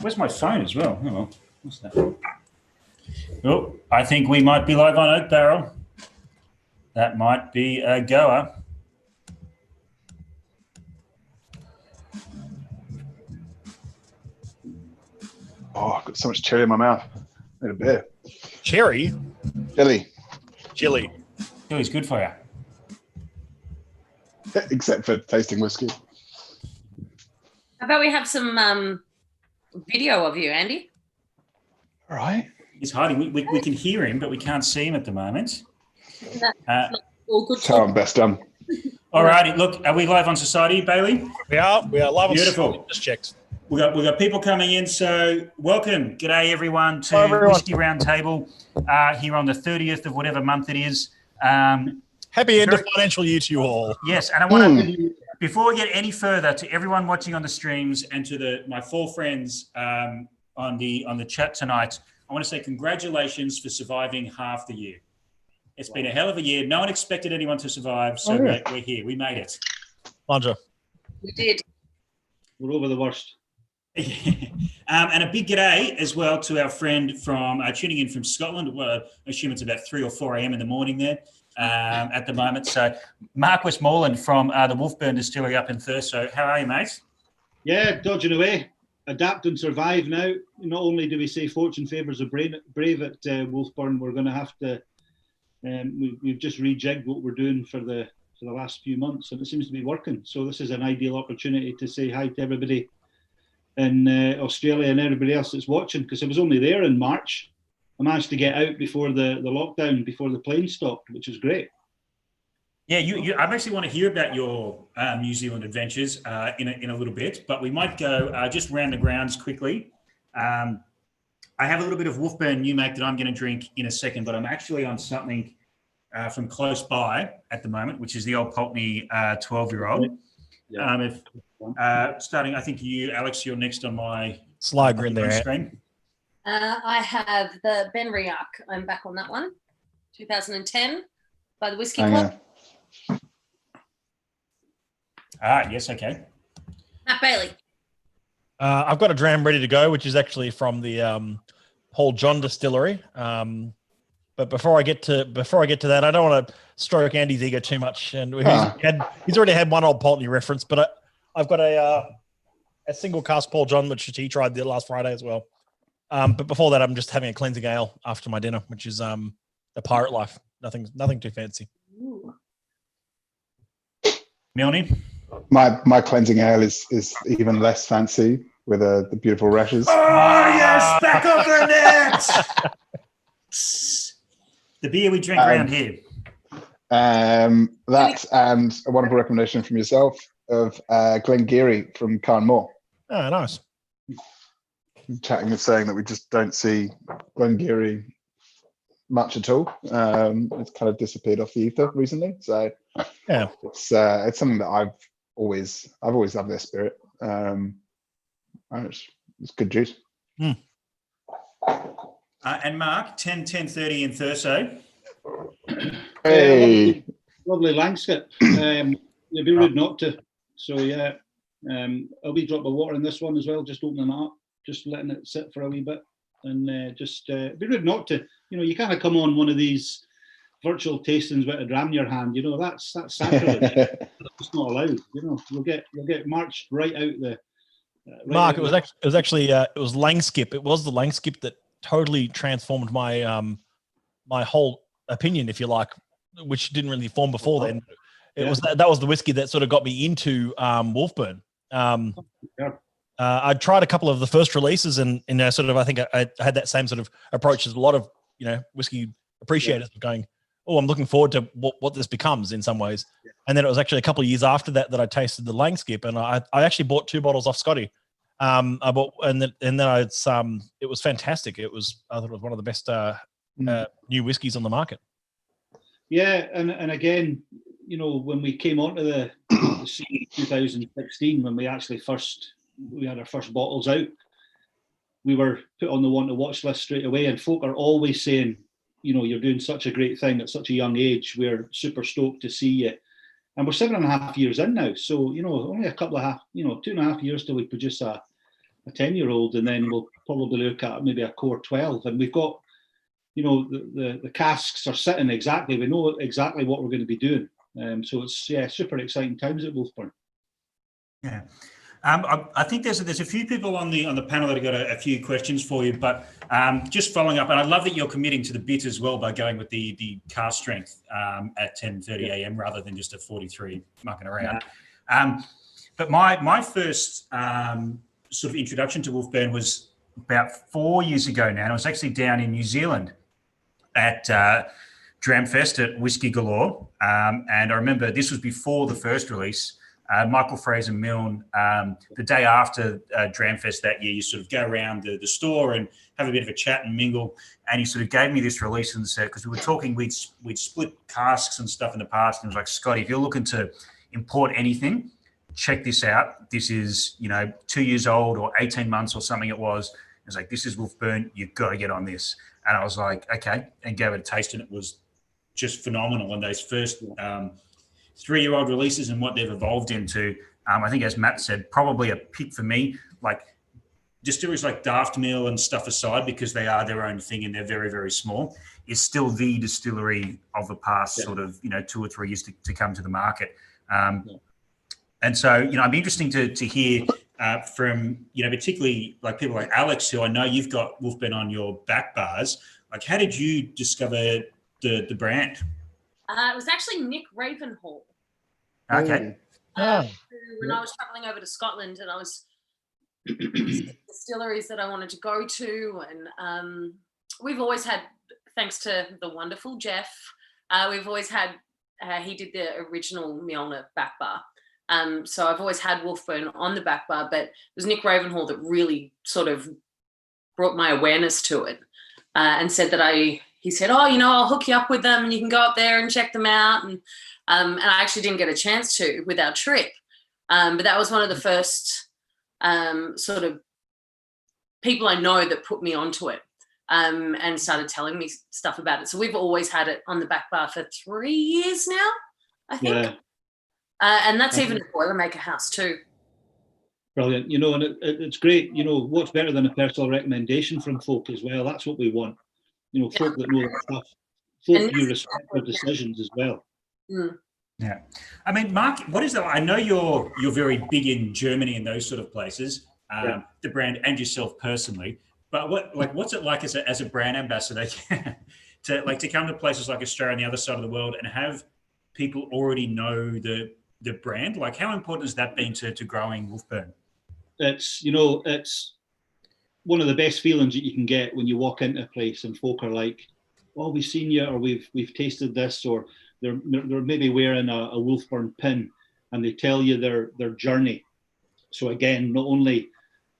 Where's my phone as well? Oh, what's that? Oh, I think we might be live on Oak Barrel. That might be a goer. Oh, I've got so much cherry in my mouth. I need a beer. Cherry? Chili. Chili's good for you. Except for tasting whiskey. How about we have some video of you, Andy? All right. He's hiding. We can hear him, but we can't see him at the moment. All good. That's how I'm best done. All righty. Look, are we live on Society, Bailey? We are live on Beautiful. Society. Just checked. We got people coming in, so welcome. G'day, everyone, to Whisky Roundtable here on the 30th of whatever month it is. Happy end of financial year to you all. Yes, and I want to, before we get any further, to everyone watching on the streams and to my four friends on the chat tonight, I want to say congratulations for surviving half the year. It's been a hell of a year. No one expected anyone to survive, so we're here. We made it. Manja. We did. We're over the worst. And a big g'day as well to our friend from tuning in from Scotland. Well, I assume it's about 3 or 4 a.m. in the morning there at the moment. So Mark Westmorland from the Wolfburn distillery up in Thurso. How are you, mate? Yeah, dodging away. Adapt and survive now. Not only do we say fortune favours the brave at Wolfburn, we're going to have to. We've just rejigged what we're doing for the last few months, and it seems to be working. So this is an ideal opportunity to say hi to everybody in Australia and everybody else that's watching, because I was only there in March. I managed to get out before the lockdown, before the plane stopped, which was great. Yeah, I actually want to hear about your New Zealand adventures in a little bit, but we might go just round the grounds quickly. I have a little bit of Wolfburn new make that I'm going to drink in a second, but I'm actually on something from close by at the moment, which is the old Pulteney 12-year-old. Yeah. Starting, I think you, Alex, you're next on my slide in there screen. I have the Ben Riach. I'm back on that one. 2010 by the Whisky Club. Yes, okay. Matt Bailey. I've got a dram ready to go, which is actually from the Paul John Distillery. But before I get to that, I don't want to stroke Andy's ego too much. And he's already had one old Pulteney reference, but I've got a single cask Paul John, which he tried the last Friday as well. But before that, I'm just having a cleansing ale after my dinner, which is the Pirate Life. Nothing too fancy. Milne? My cleansing ale is even less fancy with the beautiful rashes. Oh yes, back of the net. The beer we drink around here. That and a wonderful recommendation from yourself of Glengarry from Carnmore. Oh, nice. Chatting and saying that we just don't see Glengarry much at all. It's kind of disappeared off the ether recently. So yeah, it's something that I've always loved their spirit. It's good juice. And Mark, 10:30 in Thurso. Hey, lovely landscape. You'd be rude not to. So yeah, I'll be dropping water in this one as well. Just opening it up, just letting it sit for a wee bit, and just be rude not to. You can't come on one of these virtual tastings with a dram in your hand. That's sacrilege. It's not allowed. You'll get marched right out the. Mark, it was actually it was Langskip. It was the Langskip that totally transformed my my whole opinion, if you like, which didn't really form before then. It was that was the whiskey that sort of got me into Wolfburn. I tried a couple of the first releases, and sort of I think I had that same sort of approach as a lot of whiskey appreciators going, oh, I'm looking forward to what this becomes in some ways. Yeah. And then it was actually a couple of years after that I tasted the Langskip, and I actually bought 2 bottles off Scotty. I bought, and then it was fantastic. I thought it was one of the best new whiskies on the market. Yeah, and again, when we came onto the scene in 2016, when we actually we had our first bottles out, we were put on the want to watch list straight away, and folk are always saying, you're doing such a great thing at such a young age. We're super stoked to see you. And we're 7.5 years in now. So, only a couple of 2.5 years till we produce a 10-year-old, and then we'll probably look at maybe a core 12. And we've got, you know, the casks are sitting exactly. We know exactly what we're going to be doing. So it's super exciting times at Wolfburn. Yeah. I think there's a few people on the panel that have got a few questions for you, but just following up, and I love that you're committing to the bit as well by going with the cast strength at 10:30 a.m. rather than just a 43 mucking around. But my first sort of introduction to Wolfburn was about 4 years ago now. And I was actually down in New Zealand at Dramfest at Whisky Galore, and I remember this was before the first release. Michael Fraser Milne, the day after Dramfest that year, you sort of go around the store and have a bit of a chat and mingle. And he sort of gave me this release and said, because we were talking, we'd split casks and stuff in the past. And he was like, Scotty, if you're looking to import anything, check this out. This is, 2 years old or 18 months or something it was. It was like, this is Wolfburn. You've got to get on this. And I was like, okay, and gave it a taste. And it was just phenomenal. And those first 3-year-old releases and what they've evolved into, I think, as Matt said, probably a pick for me. Like distilleries like Daft Mill and stuff aside, because they are their own thing and they're very, very small, is still the distillery of the past sort of 2 or 3 years to come to the market. And so it'd be interesting to hear from particularly like people like Alex, who I know you've got Wolfburn on your back bars. Like, how did you discover the brand? It was actually Nick Ravenhall. Okay. When I was traveling over to Scotland, and I was distilleries that I wanted to go to, and we've always had, thanks to the wonderful Jeff, we've always had. He did the original Milne back bar, so I've always had Wolfburn on the back bar. But it was Nick Ravenhall that really sort of brought my awareness to it, and said that he said, I'll hook you up with them and you can go up there and check them out. And I actually didn't get a chance to with our trip. But that was one of the first sort of people I know that put me onto it and started telling me stuff about it. So we've always had it on the back bar for 3 years now, I think. Yeah. And that's even a Boilermaker house too. Brilliant. And it's great. What's better than a personal recommendation from folk as well? That's what we want. Folk that know that stuff. Folk you respect their decisions as well. Mm. Yeah. I mean, Mark, what is that? I know you're very big in Germany and those sort of places, the brand and yourself personally. But what's it like as a brand ambassador to come to places like Australia and the other side of the world and have people already know the brand? Like, how important has that been to growing Wolfburn? It's one of the best feelings that you can get when you walk into a place and folk are like, "Oh, we've seen you," or "We've tasted this," or they're maybe wearing a Wolfburn pin, and they tell you their journey. So again, not only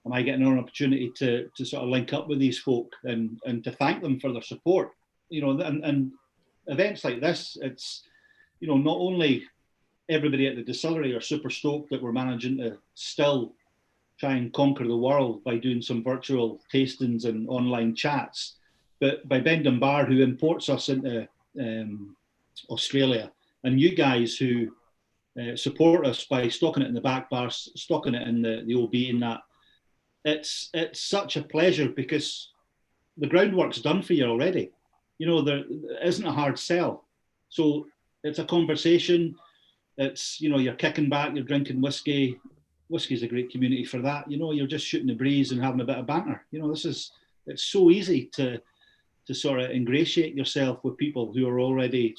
am I getting an opportunity to sort of link up with these folk and to thank them for their support, and events like this, it's not only everybody at the distillery are super stoked that we're managing to still try and conquer the world by doing some virtual tastings and online chats, but by Bend & Bar, who imports us into Australia, and you guys who support us by stocking it in the back bar, stocking it in the OB and that. It's such a pleasure because the groundwork's done for you already. There isn't a hard sell. So it's a conversation. It's, you're kicking back, you're drinking whiskey. Whiskey's a great community for that. You're just shooting the breeze and having a bit of banter. It's so easy to sort of ingratiate yourself with people who are already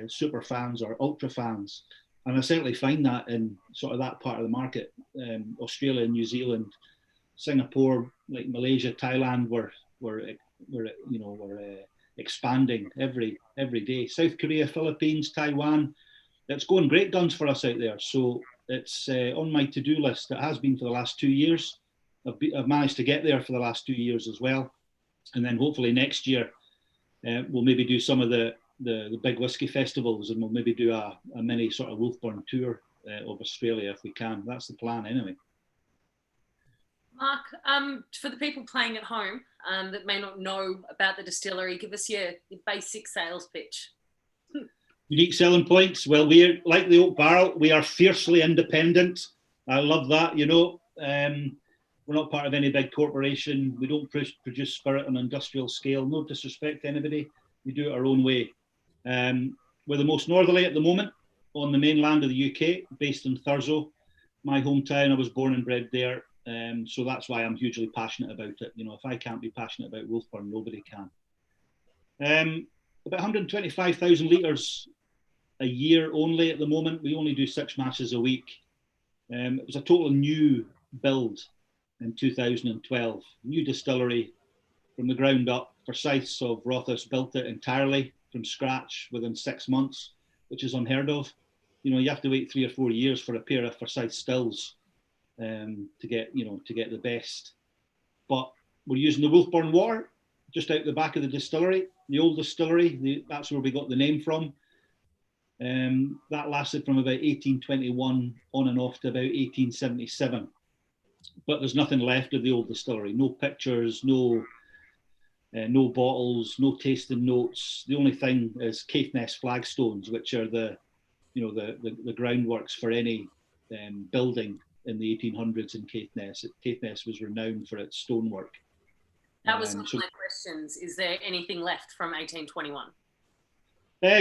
super fans or ultra fans. And I certainly find that in sort of that part of the market, Australia, New Zealand, Singapore, like Malaysia, Thailand, we're expanding every day. South Korea, Philippines, Taiwan, it's going great guns for us out there. So it's on my to-do list. It has been for the last 2 years. I've managed to get there for the last 2 years as well. And then hopefully next year, we'll maybe do some of the big whiskey festivals, and we'll maybe do a mini sort of Wolfburn tour of Australia if we can. That's the plan anyway. Mark, for the people playing at home that may not know about the distillery, give us your basic sales pitch. Unique selling points. Well, we're like the Oak Barrel. We are fiercely independent. I love that. We're We're not part of any big corporation. We don't produce spirit on an industrial scale. No disrespect to anybody. We do it our own way. We're the most northerly at the moment on the mainland of the UK, based in Thurso, my hometown. I was born and bred there. So that's why I'm hugely passionate about it. You know, if I can't be passionate about Wolfburn, nobody can. About 125,000 litres a year only at the moment. We only do 6 matches a week. It was a total new build in 2012. New distillery from the ground up. Forsyths of Rothes built it entirely from scratch within 6 months, which is unheard of. You know, you have to wait 3 or 4 years for a pair of Forsyth stills to get the best. But we're using the Wolfburn water just out the back of the distillery, the old distillery. That's where we got the name from. That lasted from about 1821 on and off to about 1877. But there's nothing left of the old distillery. No pictures, no bottles, no tasting notes. The only thing is Caithness flagstones, which are the groundworks for any building in the 1800s in Caithness. Caithness was renowned for its stonework. That was one of my questions. Is there anything left from 1821?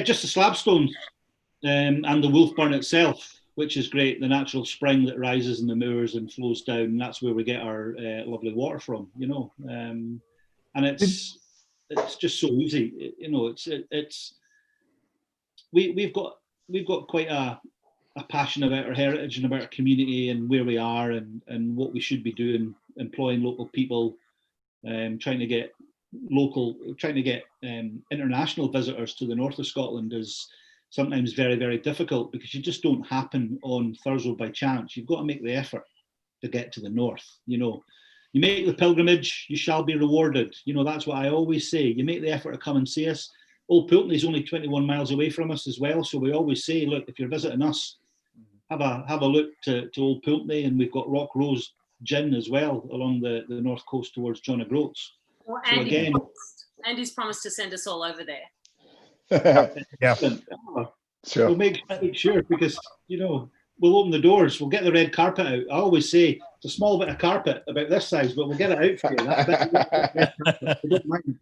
Just the slabstones and the Wolfburn itself, which is great. The natural spring that rises in the moors and flows down. And that's where we get our lovely water from, you know. And it's just so easy, you know. We've got quite a passion about our heritage and about our community and where we are and what we should be doing, employing local people, trying to get international visitors to the north of Scotland is sometimes very, very difficult because you just don't happen on Thurso by chance. You've got to make the effort to get to the north. You know, you make the pilgrimage, you shall be rewarded. You know, that's what I always say. You make the effort to come and see us. Old Pulteney is only 21 miles away from us as well. So we always say, look, if you're visiting us, have a look to Old Pulteney, and we've got Rock Rose Gin as well along the north coast towards John O'Groats. Well, so again, Andy's promised to send us all over there. Yeah. Sure. We'll make sure, because, you know, we'll open the doors, we'll get the red carpet out. I always say it's a small bit of carpet about this size, but we'll get it out for you. I don't mind.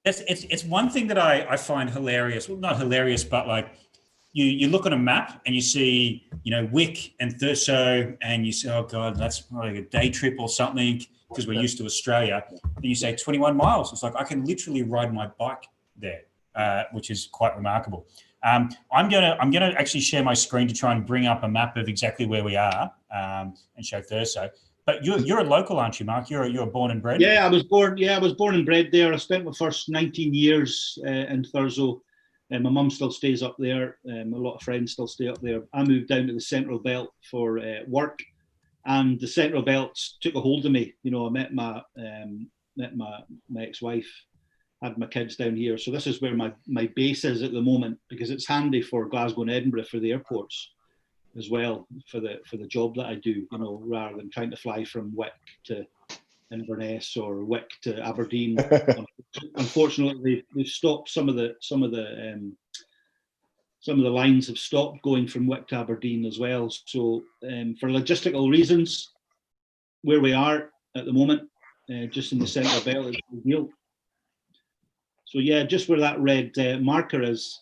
It's one thing that I find hilarious. Well, not hilarious, but like you look at a map and you see, you know, Wick and Thurso, and you say, oh God, that's probably a day trip or something because we're used to Australia. And you say 21 miles. It's like I can literally ride my bike there, which is quite remarkable. I'm gonna actually share my screen to try and bring up a map of exactly where we are and show Thurso. But you're a local, aren't you, Mark? You're born and bred. Yeah, I was born and bred there. I spent my first 19 years in Thurso. My mum still stays up there. A lot of friends still stay up there. I moved down to the Central Belt for work, and the Central Belt took a hold of me. You know, I met my ex-wife, had my kids down here. So this is where my base is at the moment, because it's handy for Glasgow and Edinburgh for the airports as well, for the job that I do, you know, rather than trying to fly from Wick to Inverness or Wick to Aberdeen. Unfortunately, they've stopped some of the lines have stopped going from Wick to Aberdeen as well. So for logistical reasons, where we are at the moment, just in the centre belt, is ideal. So yeah, just where that red marker is,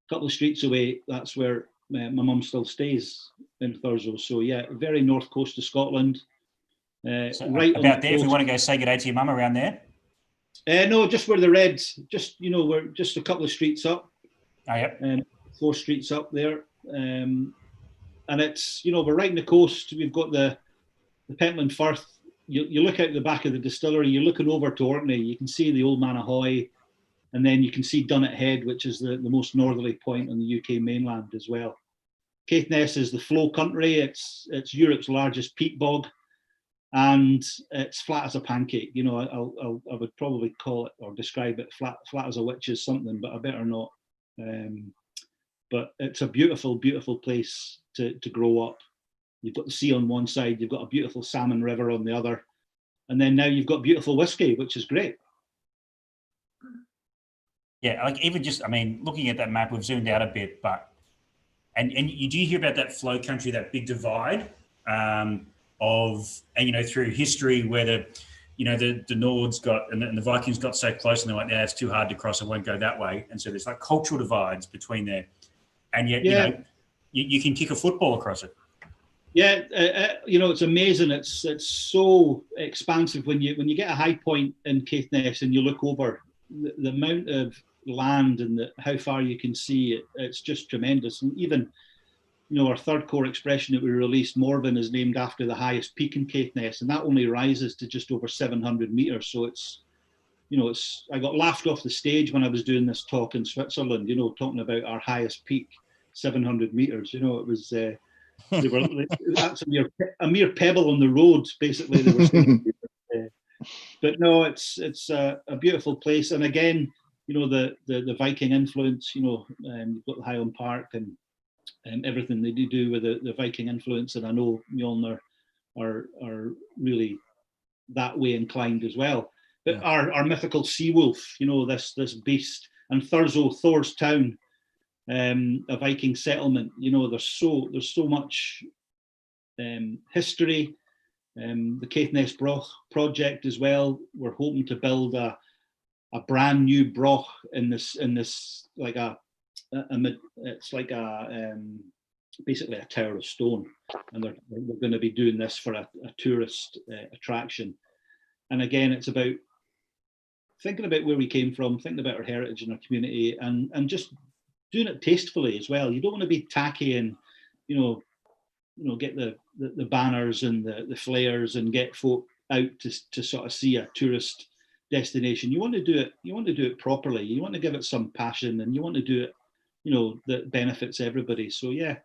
a couple of streets away, that's where my mum still stays in Thurso. So yeah, very north coast of Scotland. So right about there, if we want to go say good day to your mum around there. No, just where the reds, just, you know, we're just a couple of streets up. Oh, yep. 4 streets up there. And it's, you know, we're right in the coast. We've got the Pentland Firth. You look out the back of the distillery, you're looking over to Orkney, you can see the Old Man Ahoy, and then you can see Dunnet Head, which is the most northerly point on the UK mainland as well. Caithness is the flow country. It's Europe's largest peat bog, and it's flat as a pancake. You know, I would probably call it or describe it flat as a witch's something, but I better not. But it's a beautiful, beautiful place to grow up. You've got the sea on one side, you've got a beautiful salmon river on the other, and then now you've got beautiful whiskey, which is great. Yeah, like even just, I mean, looking at that map, we've zoomed out a bit, but and you do hear about that flow country, that big divide. of, and through history where the Nords got and the Vikings got so close and they're like, yeah, it's too hard to cross, I won't go that way. And so there's like cultural divides between there, and yet you can kick a football across it. Yeah, it's amazing. It's so expansive when you get a high point in Caithness and you look over the amount of land and how far you can see it. It's just tremendous. And even our third core expression that we released, Morven, is named after the highest peak in Caithness, and that only rises to just over 700 meters. So it's I got laughed off the stage when I was doing this talk in Switzerland. Talking about our highest peak, 700 meters. It was. That's a mere pebble on the road, basically. They were saying. But no, it's a beautiful place, and again, the Viking influence. You've got the Highland Park and everything they do with the Viking influence, and I know Milne are really that way inclined as well. But our mythical sea wolf, this beast, and Thurso, Thor's town. A Viking settlement. There's so much history. The Caithness Broch project as well. We're hoping to build a brand new broch in this like it's like basically a tower of stone, and they're going to be doing this for a tourist attraction. And again, it's about thinking about where we came from, thinking about our heritage and our community, and just doing it tastefully as well. You don't want to be tacky and, get the banners and the flares and get folk out to sort of see a tourist destination. You want to do it properly. You want to give it some passion, and you want to do it, that benefits everybody. So yeah,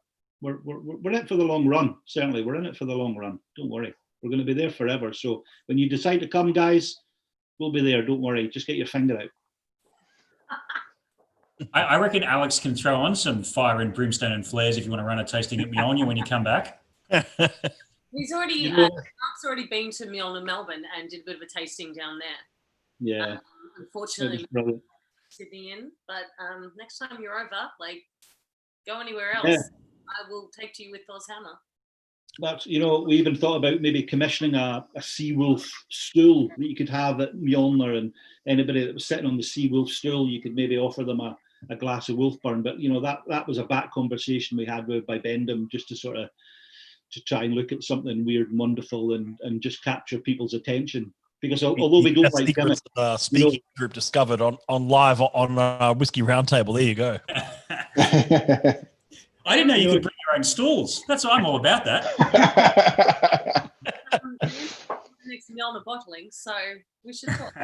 we're in it for the long run. Certainly, we're in it for the long run. Don't worry, we're going to be there forever. So when you decide to come, guys, we'll be there. Don't worry. Just get your finger out. I reckon Alex can throw on some fire and brimstone and flares if you want to run a tasting at Milne when you come back. He's already Mark's already been to Milne, Melbourne, and did a bit of a tasting down there. Yeah. Unfortunately, Sydney in, but next time you're over, go anywhere else. Yeah. I will take to you with Thor's hammer. That's we even thought about maybe commissioning a sea wolf stool that you could have at Milne, and anybody that was sitting on the sea wolf stool, you could maybe offer them a glass of Wolfburn. But that was a back conversation we had with by Bendham, just to try and look at something weird and wonderful and just capture people's attention. Because although we don't like gimmicks, Speakeasy group discovered on live on Whisky Roundtable. There you go. I didn't know you could bring your own stools. That's what I'm all about. That. Next Milne bottling, so we should talk.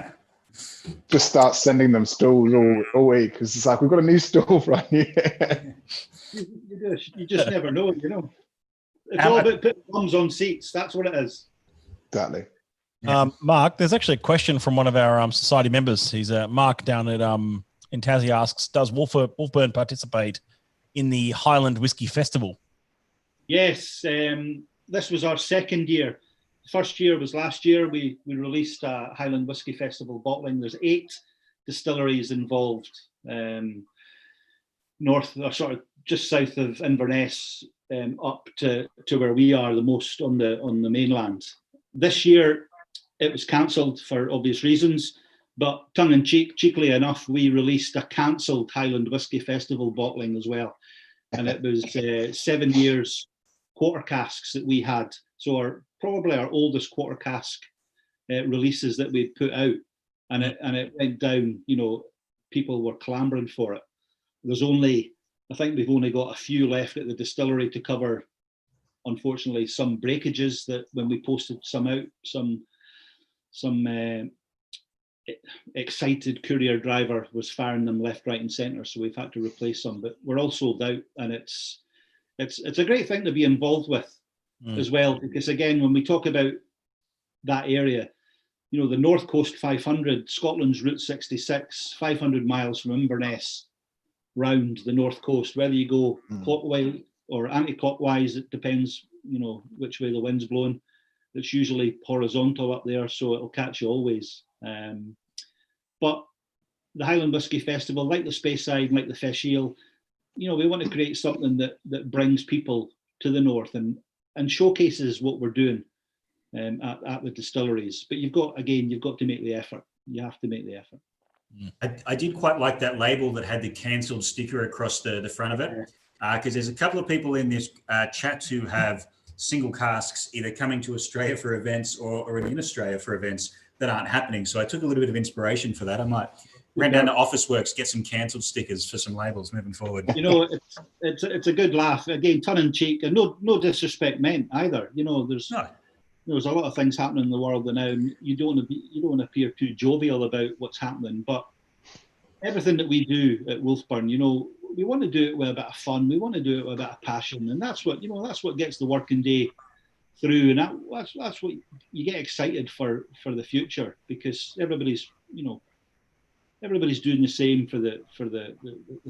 Just start sending them stools all week, because it's like, we've got a new stool right here. You just never know, It's all about putting bums on seats. That's what it is. Exactly. Mark, there's actually a question from one of our society members. He's Mark down at in Tassie asks, does Wolfburn participate in the Highland Whisky Festival? Yes, this was our second year. First year was last year. We released a Highland Whisky Festival bottling. There's 8 distilleries involved, north or sort of just south of Inverness, up to where we are the most on the mainland. This year it was cancelled for obvious reasons, but cheekily enough, we released a cancelled Highland Whisky Festival bottling as well. And it was 7 years quarter casks that we had. So probably our oldest quarter cask releases that we put out. And it went down, people were clambering for it. I think we've only got a few left at the distillery to cover, unfortunately, some breakages that when we posted some out, some excited courier driver was firing them left, right, and centre, so we've had to replace some. But we're all sold out, and it's a great thing to be involved with as well, because again, when we talk about that area, the North Coast 500, Scotland's Route 66, 500 miles from Inverness, round the North Coast, whether you go clockwise or anti-clockwise, it depends, which way the wind's blowing. It's usually horizontal up there, so it'll catch you always. But the Highland Whisky Festival, like the Speyside, like the Feshiel, we want to create something that brings people to the north and showcases what we're doing. at the distilleries. But you've got to make the effort. You have to make the effort. I did quite like that label that had the cancelled sticker across the front of it, because there's a couple of people in this chat who have single casks either coming to Australia for events or in Australia for events that aren't happening. So I took a little bit of inspiration for that. I might run down to Officeworks, get some cancelled stickers for some labels moving forward. You know, it's a good laugh. Again, tongue in cheek, and no disrespect meant either. You know, there's a lot of things happening in the world now, and you don't want to appear too jovial about what's happening. But everything that we do at Wolfburn, you know, we want to do it with a bit of fun. We want to do it with a bit of passion, and that's what gets the working day through, and that's what you get excited for the future, because everybody's doing the same for the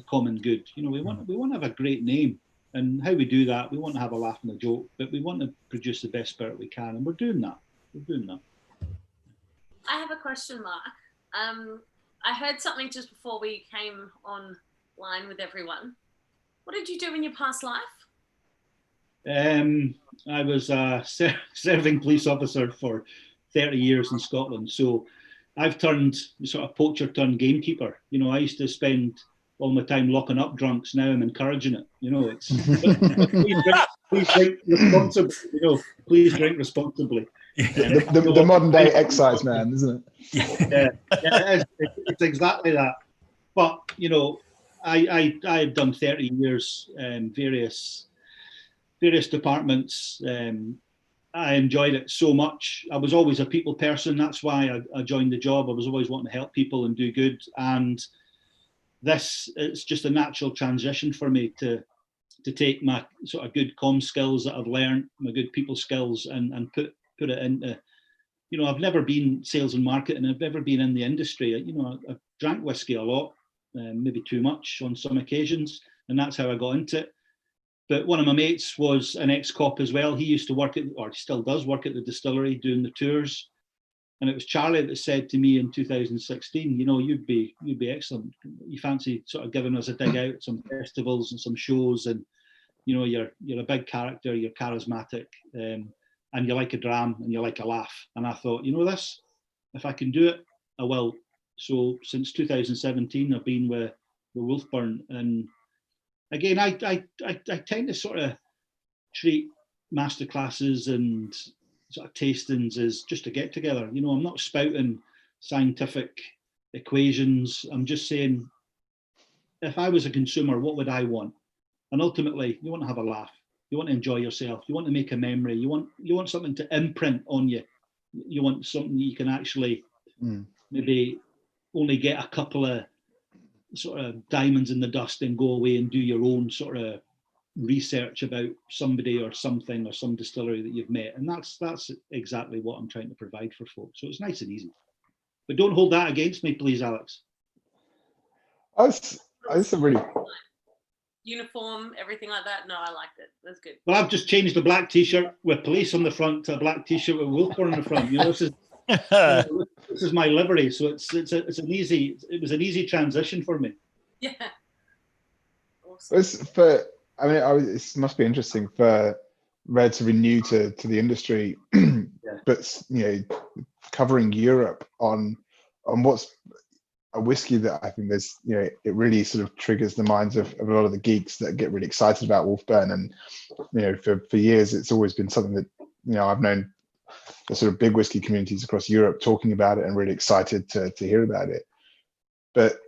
common good. You know, we want to have a great name, and how we do that, we want to have a laugh and a joke, but we want to produce the best spirit we can, and we're doing that. I have a question, Mark. I heard something just before we came online with everyone. What did you do in your past life? I was a serving police officer for 30 years in Scotland. So I've turned sort of poacher turned gamekeeper. You know, I used to spend all my time locking up drunks. Now I'm encouraging it. You know, it's please drink responsibly. You know, please drink responsibly. The modern day excise man, isn't it? Yeah, it's exactly that. But you know, I had done 30 years, various departments. I enjoyed it so much. I was always a people person. That's why I joined the job. I was always wanting to help people and do good. And it's just a natural transition for me to take my sort of good comm skills that I've learned, my good people skills, and put it into, you know, I've never been sales and marketing. I've never been in the industry. You know, I've drank whiskey a lot, maybe too much on some occasions, and that's how I got into it. But one of my mates was an ex-cop as well. He used to work or still does work at the distillery doing the tours. And it was Charlie that said to me in 2016, you know, you'd be excellent. You fancy sort of giving us a dig out at some festivals and some shows, and you know, you're a big character, you're charismatic, and you like a dram and you like a laugh. And I thought, you know this, if I can do it, I will. So since 2017, I've been with Wolfburn, and again, I tend to sort of treat masterclasses and sort of tastings as just a get together. You know, I'm not spouting scientific equations. I'm just saying, if I was a consumer, what would I want? And ultimately, you want to have a laugh. You want to enjoy yourself. You want to make a memory. You want something to imprint on you. You want something you can actually maybe only get a couple of sort of diamonds in the dust and go away and do your own sort of research about somebody or something or some distillery that you've met. And that's exactly what I'm trying to provide for folks. So it's nice and easy. But don't hold that against me, please, Alex. That's a really... Uniform, everything like that. No, I liked it. That's good. Well, I've just changed the black t-shirt with police on the front to a black t-shirt with Wolfburn on the front. You know, this is my livery, so it was an easy transition for me. Yeah. Awesome. It must be interesting for relatively new to the industry, but you know, covering Europe on what's a whiskey that I think there's, you know, it really sort of triggers the minds of a lot of the geeks that get really excited about Wolfburn. And you know, for years it's always been something that, you know, I've known the sort of big whiskey communities across Europe talking about it and really excited to hear about it. But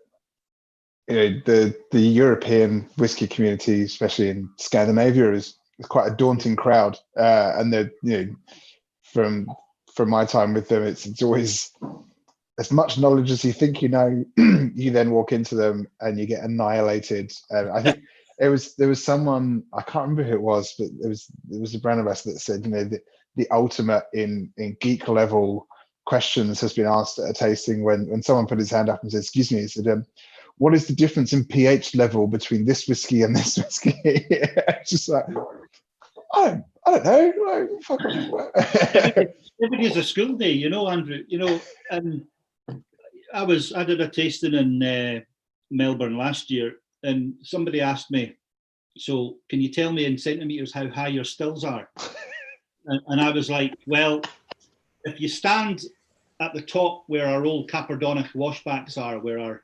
you know, the European whiskey community, especially in Scandinavia, is quite a daunting crowd. And you know, from my time with them, it's always as much knowledge as you think you know. You then walk into them and you get annihilated. I think there was someone, I can't remember who it was, but it was a brand ambassador that said, you know, the ultimate in geek level questions has been asked at a tasting when someone put his hand up and said, "Excuse me," he said, "What is the difference in pH level between this whiskey and this whiskey?" It's just like, I don't know. Fuck off. Everybody has a school day, you know, Andrew. You know, and I did a tasting in Melbourne last year, and somebody asked me, "So can you tell me in centimeters how high your stills are?" And I was like, well, if you stand at the top where our old Capardonic washbacks are, where our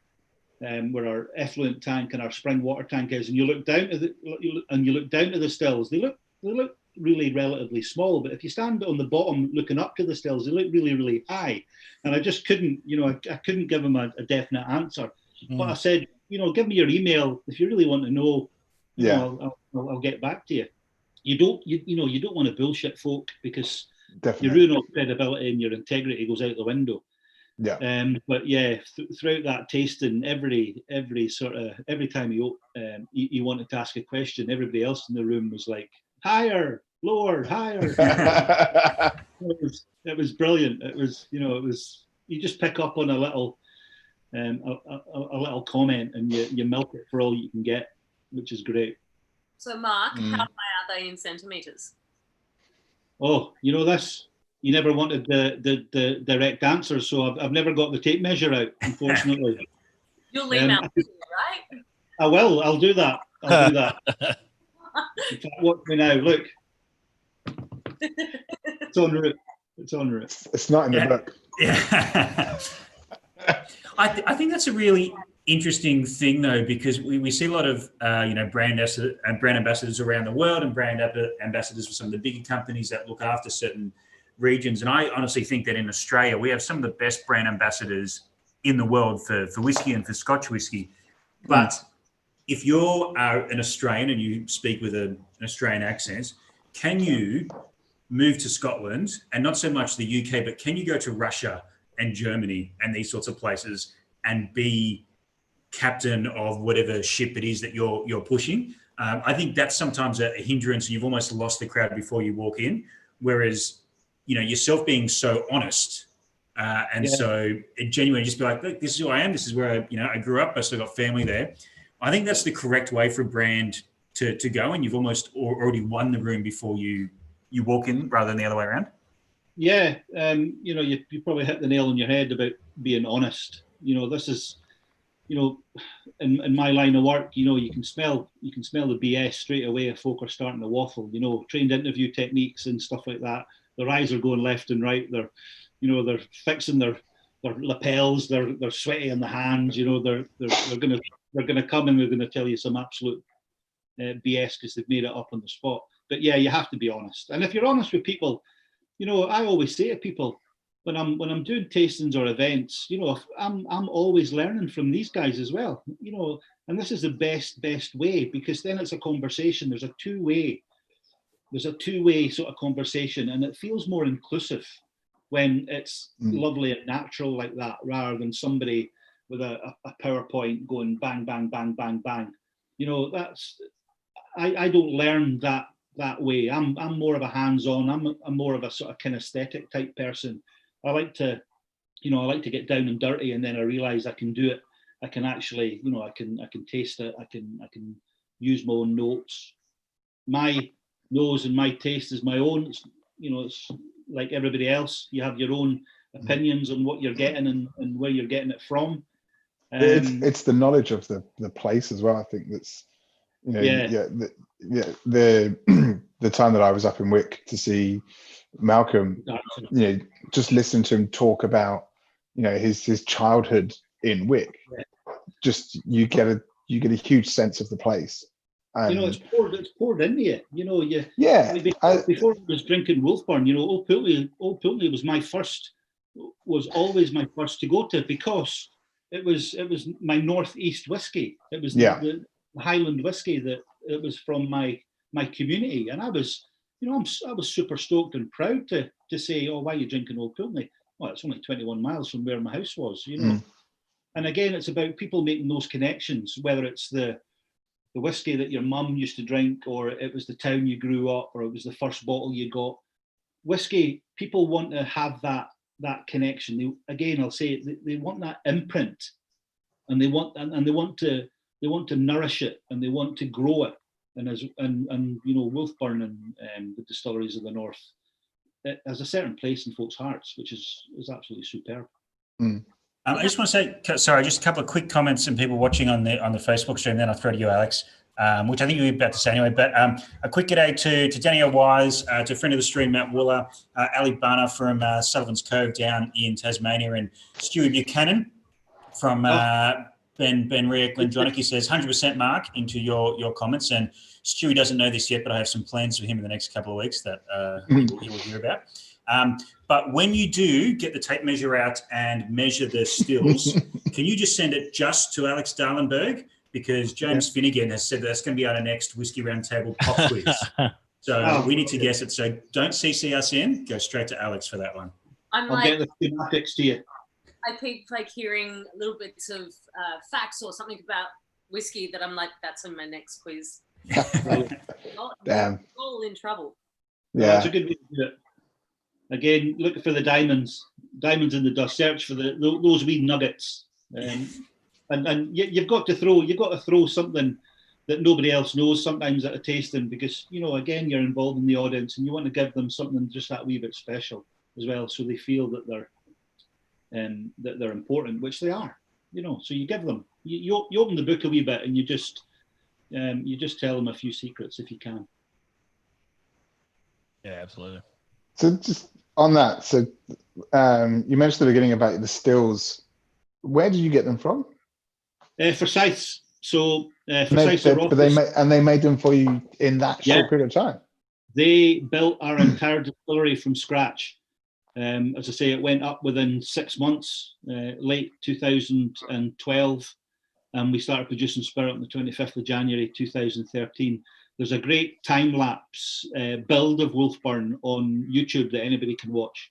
effluent tank and our spring water tank is, and you look down to the stills, they look really relatively small. But if you stand on the bottom looking up to the stills, they look really, really high. And I just couldn't, I couldn't give him a definite answer. But I said, give me your email if you really want to know. I'll get back to you. You don't want to bullshit folk, because you ruin all credibility and your integrity goes out the window. Yeah. But yeah, throughout that tasting, every time he wanted to ask a question, everybody else in the room was like, higher, lower, higher. It was brilliant. It was you just pick up on a little comment and you milk it for all you can get, which is great. So Mark, how high are they in centimetres? Oh, this. You never wanted the direct answer, so I've never got the tape measure out, unfortunately. You'll email me, right? I will. I'll do that. In fact, watch me now. Look. It's en route. It's not in the book. Yeah. I think that's a really interesting thing, though, because we see a lot of brand ambassadors around the world, and brand ambassadors for some of the bigger companies that look after certain regions. And I honestly think that in Australia we have some of the best brand ambassadors in the world for whiskey and for Scotch whiskey. But if you're an Australian and you speak with an Australian accent, can you move to Scotland, and not so much the UK, but can you go to Russia and Germany and these sorts of places and be captain of whatever ship it is that you're pushing? I think that's sometimes a hindrance, and you've almost lost the crowd before you walk in. Whereas, yourself being so honest so genuine, just be like, look, this is who I am. This is where I grew up. I still got family there. I think that's the correct way for a brand to go, and you've almost already won the room before you walk in, rather than the other way around. Yeah, you probably hit the nail on your head about being honest. This is, in my line of work, you can smell the BS straight away if folk are starting to waffle. Trained interview techniques and stuff like that. Their eyes are going left and right. They're fixing their lapels. They're sweaty in the hands. They're gonna come and they're gonna tell you some absolute BS because they've made it up on the spot. But yeah, you have to be honest. And if you're honest with people, I always say to people when I'm doing tastings or events, I'm always learning from these guys as well. And this is the best way, because then it's a conversation. There's a two-way sort of conversation, and it feels more inclusive when it's lovely and natural like that, rather than somebody with a PowerPoint going bang, bang, bang, bang, bang. I don't learn that way. I'm more of a hands-on. I'm more of a sort of kinesthetic type person. I like to get down and dirty, and then I realize I can do it. I can actually, I can taste it. I can use my own notes. My nose and my taste is my own. It's like everybody else. You have your own opinions on what you're getting and where you're getting it from. It's the knowledge of the place as well. I think that's the time that I was up in Wick to see Malcolm, just listen to him talk about his childhood in Wick. Just you get a huge sense of the place. And, it's poured into you. Before I was drinking Wolfburn, Old Pulteney was always my first to go to, because it was my northeast whiskey. It was the Highland whiskey that it was from my community, and I was super stoked and proud to say, oh, why are you drinking Old Pulteney? Well, it's only 21 miles from where my house was, And again, it's about people making those connections, whether it's the whiskey that your mum used to drink, or it was the town you grew up, or it was the first bottle you got. Whiskey, people want to have that connection. I'll say they want that imprint, and they want to nourish it, and they want to grow it. And Wolfburn and the distilleries of the north, it has a certain place in folks' hearts, which is absolutely superb. I just want to say, sorry, just a couple of quick comments and people watching on the Facebook stream. Then I'll throw to you, Alex. which I think you were about to say anyway. But a quick g'day to Danielle Wise, to a friend of the stream, Matt Wooler, Ali Barner from Sullivan's Cove down in Tasmania, and Stewie Buchanan from Ben Riek Glendronach. Says 100% Mark into your comments. And Stewie doesn't know this yet, but I have some plans for him in the next couple of weeks that he will hear about. But when you do get the tape measure out and measure the stills, can you just send it just to Alex Dahlenburg? Because James Finnegan has said that's going to be our next Whiskey Roundtable pop quiz. So we need to guess it. So don't CC us in. Go straight to Alex for that one. I'll get the schematics to you. I keep like hearing little bits of facts or something about whiskey that I'm like, that's in my next quiz. Damn. All in trouble. Yeah, that's a good way to do it. Again, look for the diamonds in the dust. Search for those wee nuggets, and you've got to throw something that nobody else knows sometimes at a tasting, because again you're involved in the audience and you want to give them something just that wee bit special as well, so they feel that they're important, which they are. So you give them, you open the book a wee bit and you just tell them a few secrets if you can. Yeah, absolutely. So just on that, so you mentioned at the beginning about the stills. Where did you get them from? Forsyths. So they made them for you in that short period of time. They built our entire distillery from scratch. As I say, it went up within 6 months, late 2012, and we started producing spirit on the 25th of January 2013. There's a great time-lapse build of Wolfburn on YouTube that anybody can watch.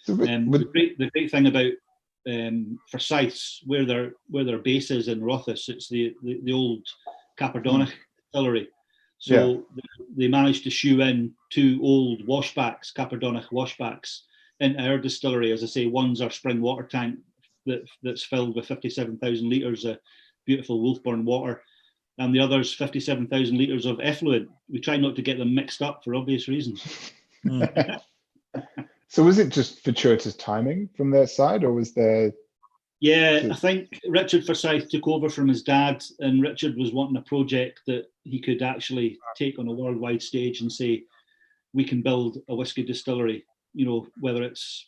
So the great thing about Forsyths, where their base is in Rothes, it's the old Caperdonach distillery. So they managed to shoe in 2 old washbacks, Caperdonach washbacks, into our distillery. As I say, one's our spring water tank that's filled with 57,000 litres of beautiful Wolfburn water, and the other's 57,000 litres of effluent. We try not to get them mixed up for obvious reasons. So was it just fortuitous timing from their side, or was there... Yeah, I think Richard Forsyth took over from his dad, and Richard was wanting a project that he could actually take on a worldwide stage and say, we can build a whiskey distillery. Whether it's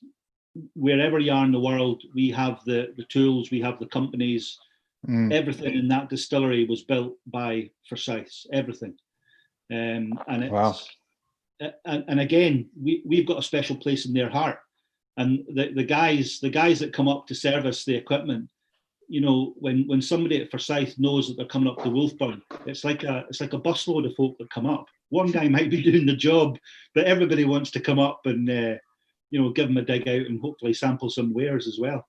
wherever you are in the world, we have the tools, we have the companies. Everything in that distillery was built by Forsyths, everything. And it's, wow. And again, we've got a special place in their heart. And the guys that come up to service the equipment, when somebody at Forsyth knows that they're coming up to Wolfburn, it's like a busload of folk that come up. One guy might be doing the job, but everybody wants to come up and give them a dig out and hopefully sample some wares as well.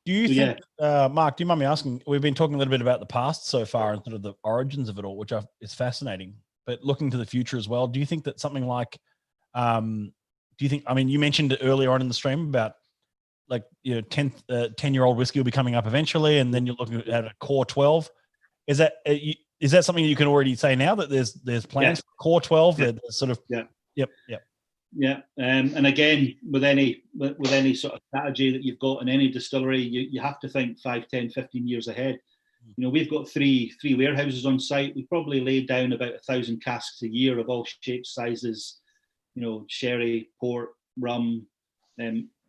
Do you think, Mark, do you mind me asking, we've been talking a little bit about the past so far and sort of the origins of it all, which is fascinating, but looking to the future as well, do you think that something like, you mentioned earlier on in the stream about 10-year-old whiskey will be coming up eventually, and then you're looking at a core 12. Is that something you can already say now, that there's plans for core 12? Yeah. Sort of, Yep. Yeah, and again, with any sort of strategy that you've got in any distillery, you have to think 5, 10, 15 years ahead. We've got three warehouses on site. We probably lay down about 1,000 casks a year of all shapes, sizes, sherry, port, rum,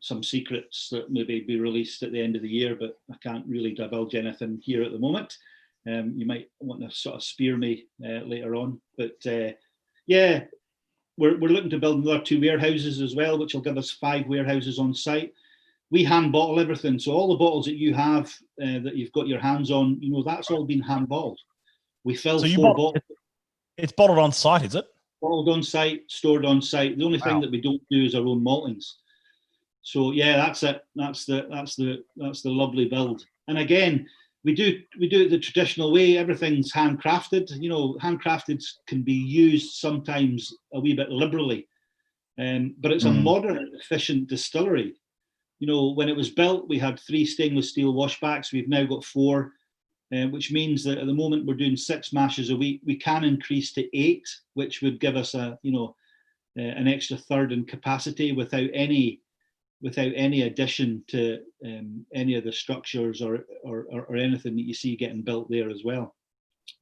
some secrets that maybe be released at the end of the year, but I can't really divulge anything here at the moment. You might want to sort of spear me later on, but We're looking to build another 2 warehouses as well, which will give us 5 warehouses on site. We hand bottle everything. So all the bottles that you have, that you've got your hands on, that's all been hand bottled. We fill 4 bottles. It's bottled on site, is it? Bottled on site, stored on site. The only thing that we don't do is our own maltings. So yeah, that's it. That's the lovely build. And again, we do it the traditional way. Everything's handcrafted. Handcrafted can be used sometimes a wee bit liberally, but it's a modern, efficient distillery. When it was built, we had 3 stainless steel washbacks. We've now got 4, which means that at the moment we're doing 6 mashes a week. We can increase to 8, which would give us an extra third in capacity without any without any addition to any of the structures or anything that you see getting built there as well.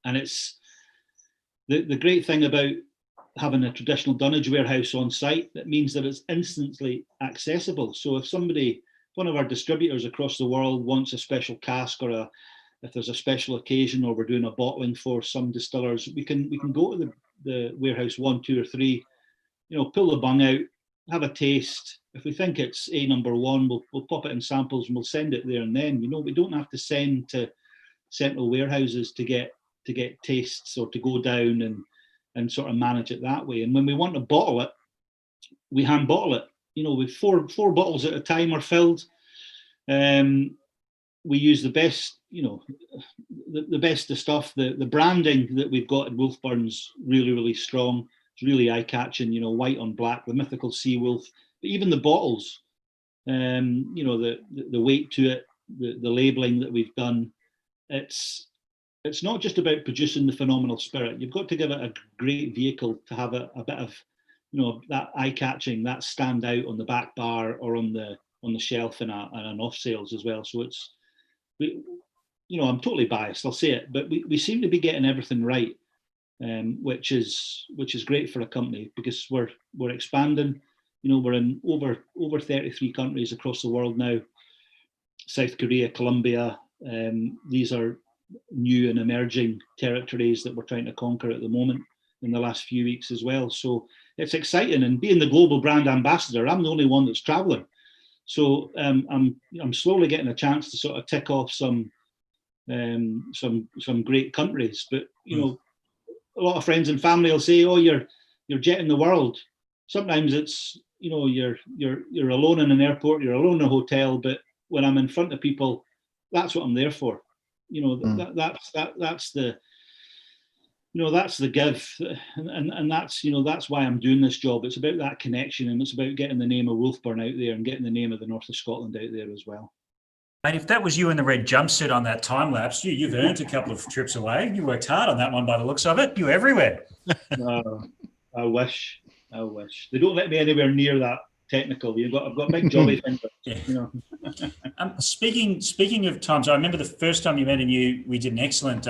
And it's the great thing about having a traditional dunnage warehouse on site, that means that it's instantly accessible. So if one of our distributors across the world wants a special cask, or if there's a special occasion, or we're doing a bottling for some distillers, we can go to the warehouse 1, 2, or 3, pull the bung out, have a taste. If we think it's number 1, we'll pop it in samples and we'll send it there and then. We don't have to send to central warehouses to get tastes, or to go down and sort of manage it that way. And when we want to bottle it, we hand bottle it. With four bottles at a time are filled. We use the best, the best of stuff. The branding that we've got at Wolfburn's really, really strong. It's really eye-catching, white on black, the mythical sea wolf. But even the bottles, the weight to it, the labelling that we've done, it's not just about producing the phenomenal spirit. You've got to give it a great vehicle to have a bit of, that eye-catching, that stand out on the back bar or on the shelf and an off sales as well. So I'm totally biased, I'll say it, but we seem to be getting everything right, which is great for a company, because we're expanding. We're in over 33 countries across the world now. South Korea, Colombia, these are new and emerging territories that we're trying to conquer at the moment in the last few weeks as well. So it's exciting, and being the global brand ambassador, I'm the only one that's traveling. So I'm slowly getting a chance to sort of tick off some great countries. But a lot of friends and family will say, "Oh, you're jetting the world." Sometimes it's you're alone in an airport, you're alone in a hotel, but when I'm in front of people, that's what I'm there for. That's the give, and that's why I'm doing this job. It's about that connection, and it's about getting the name of Wolfburn out there and getting the name of the north of Scotland out there as well. And if that was you in the red jumpsuit on that time lapse, you've earned a couple of trips away. You worked hard on that one by the looks of it. You're everywhere. I wish. They don't let me anywhere near that technical. I've got big jolly fingers. Speaking of times, I remember the first time you met, and we did an excellent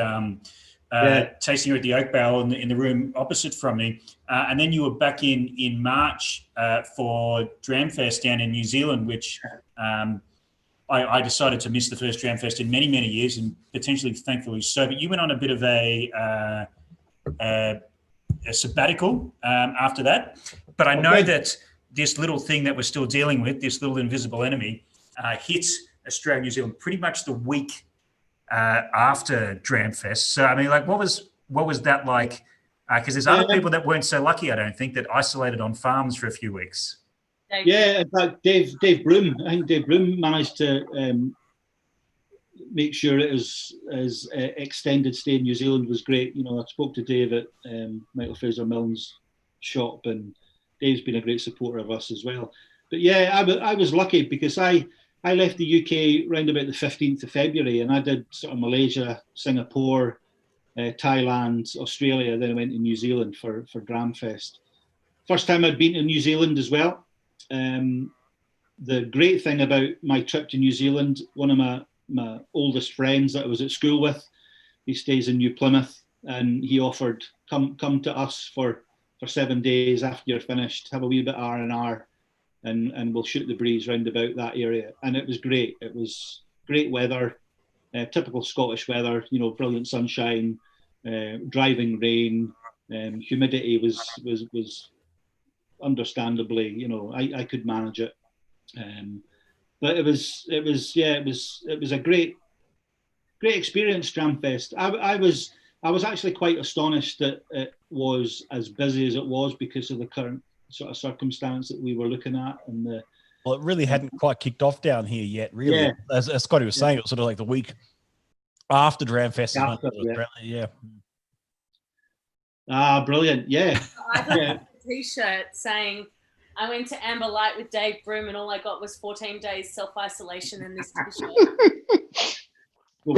tasting at the Oak Barrel in the room opposite from me, and then you were back in March for Dramfest down in New Zealand, which I decided to miss the first Dramfest in many, many years, and potentially thankfully so. But you went on a bit of a sabbatical after that. But I know that this little thing that we're still dealing with, this little invisible enemy, hits Australia, New Zealand pretty much the week after Dramfest. So I mean, like, what was that like? Because there's other people that weren't so lucky, I don't think, that isolated on farms for a few weeks. Yeah, in fact, Dave Broom. I think Dave Broom managed to make sure it was as extended stay in New Zealand was great. I spoke to Dave at Michael Fraser Milne's shop, and Dave's been a great supporter of us as well. But yeah, I was lucky, because I left the UK around about the 15th of February, and I did sort of Malaysia, Singapore, Thailand, Australia. Then I went to New Zealand for Dramfest. First time I'd been to New Zealand as well. The great thing about my trip to New Zealand, one of my oldest friends that I was at school with, he stays in New Plymouth, and he offered, come to us for 7 days after you're finished, have a wee bit R&R, and we'll shoot the breeze round about that area. And it was great. It was great weather, typical Scottish weather, brilliant sunshine, driving rain, humidity was understandably, I could manage it. But it was a great experience, Dramfest. I was actually quite astonished that it was as busy as it was, because of the current sort of circumstance that we were looking at. And well, it really hadn't quite kicked off down here yet, really. Yeah. As Scotty was saying, it was sort of like the week after Dramfest. Yeah. Ah, brilliant. Yeah. I got a t-shirt saying, I went to Amber Light with Dave Broom, and all I got was 14 days self-isolation in this t-shirt. Well,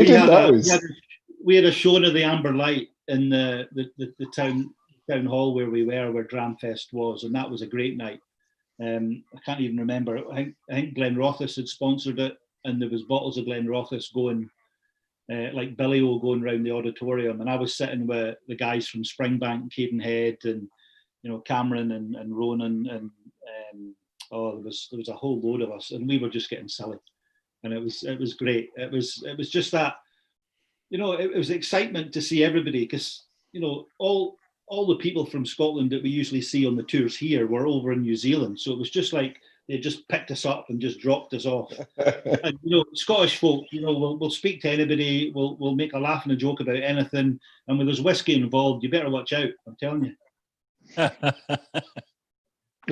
we had a showing of the Amber Light in the town hall where we were, where Dramfest was, and that was a great night. I can't even remember. I think Glenrothes had sponsored it, and there was bottles of Glenrothes going, like Billy O going around the auditorium, and I was sitting with the guys from Springbank, Cadenhead, and Cameron and Ronan, and there was a whole load of us, and we were just getting silly, and it was great. It was just that, it was excitement to see everybody, because all the people from Scotland that we usually see on the tours here were over in New Zealand, so it was just like they just picked us up and just dropped us off. And Scottish folk, we'll speak to anybody, we'll make a laugh and a joke about anything, and when there's whiskey involved, you better watch out. I'm telling you.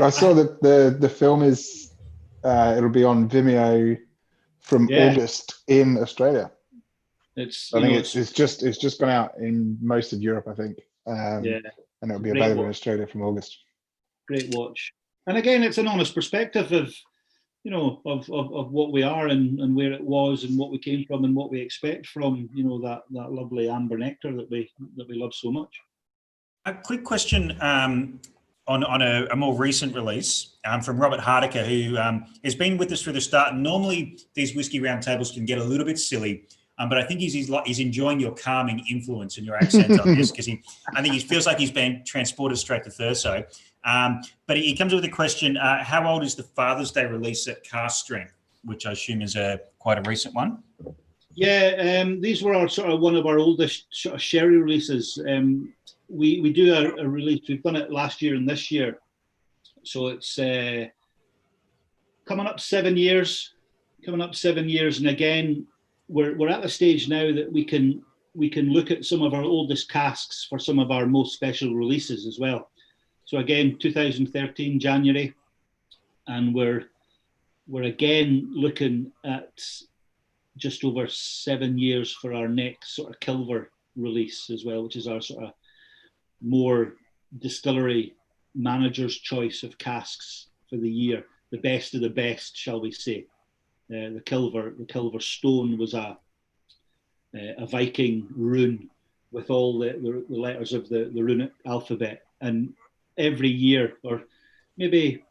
I saw that the film is it'll be on Vimeo from August in Australia. I think it's just gone out in most of Europe, I think. And it'll be available in Australia from August. Great watch. And again, it's an honest perspective of what we are and where it was and what we came from and what we expect from that lovely amber nectar that we love so much. A quick question on a more recent release from Robert Hardiker, who has been with us through the start. And normally these whiskey roundtables can get a little bit silly, but I think he's enjoying your calming influence and your accent on this, because I think he feels like he's been transported straight to Thurso. But he comes with a question: how old is the Father's Day release at Castering, which I assume is quite a recent one? Yeah, these were one of our oldest sort of sherry releases. We do a release. We've done it last year and this year, so it's coming up 7 years. And again, we're at the stage now that we can look at some of our oldest casks for some of our most special releases as well. So again, 2013 January, and we're again looking at just over 7 years for our next sort of Kilver release as well, which is our sort of more distillery manager's choice of casks for the year, the best of the best, shall we say. The Kilver Stone was a Viking rune with all the letters of the runic alphabet, and every year, or maybe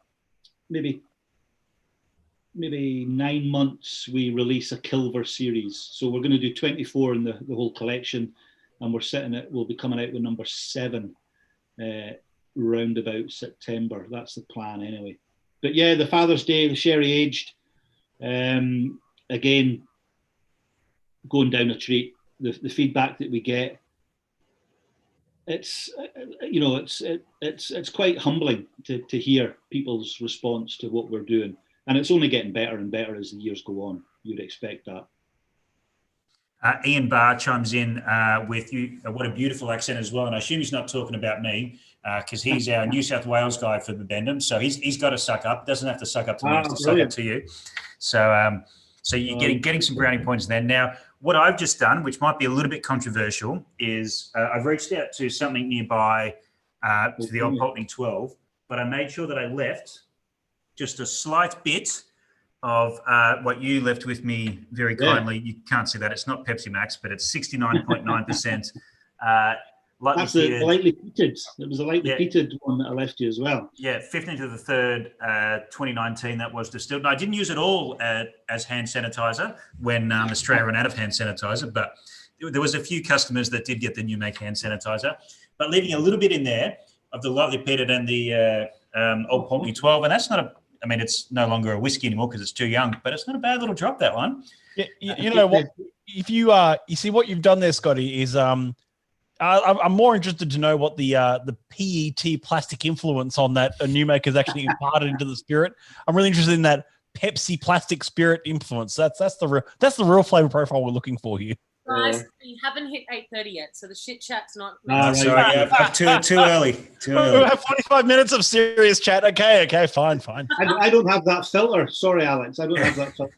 9 months, we release a Kilver series. So we're going to do 24 in the whole collection, and we'll be coming out with number 7 round about September. That's the plan anyway. But yeah, the Father's Day, the sherry aged, again, going down a treat. The feedback that we get, it's quite humbling to hear people's response to what we're doing, and it's only getting better and better as the years go on. You'd expect that. Ian Barr chimes in with you. What a beautiful accent as well, and I assume he's not talking about me, because he's our New South Wales guy for Bibendum, so he's got to suck up. Doesn't have to suck up to me, has to suck up to you. So you're getting some brownie points there. Now, what I've just done, which might be a little bit controversial, is I've reached out to something nearby to the old Pulteney 12, but I made sure that I left just a slight bit of what you left with me very kindly. You can't see that. It's not Pepsi Max, but it's 69.9%. That's the lightly peated. It was a lightly peated one that I left you as well. Yeah, 15th of the 3rd, 2019, that was distilled. And I didn't use it all as hand sanitizer when Australia ran out of hand sanitizer, but there was a few customers that did get the new make hand sanitizer. But leaving a little bit in there of the lightly peated and the old Pulteney 12, and that's not it's no longer a whiskey anymore because it's too young, but it's not a bad little drop, that one. Yeah, you know what? If you see what you've done there, Scotty, is I'm more interested to know what the PET plastic influence on that a new maker is actually imparted into the spirit. I'm really interested in that Pepsi plastic spirit influence. That's the real flavor profile we're looking for here. Guys, you haven't hit 8:30 yet, so the shit chat's not. Sorry, I'm too early. Too early. We have 45 minutes of serious chat. Okay, fine. I don't have that filter. Sorry, Alex, I don't have that filter.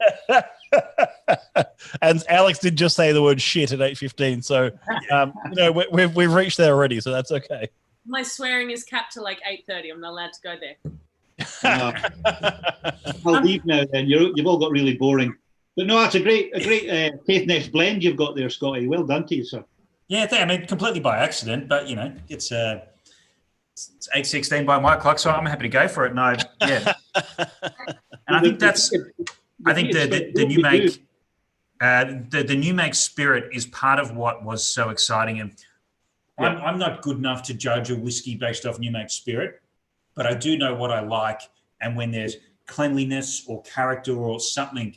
And Alex did just say the word shit at 8:15, so we've reached there already, so that's okay. My swearing is capped to like 8:30. I'm not allowed to go there. I'll leave now. Then you've all got really boring. But no, that's a great Caithness blend you've got there, Scotty. Well done to you, sir. Yeah, completely by accident, but it's 8:16 by my clock, so I'm happy to go for it. No, yeah, And I think that's. I think the new make. The new make spirit is part of what was so exciting. And I'm not good enough to judge a whiskey based off new make spirit, but I do know what I like. And when there's cleanliness or character or something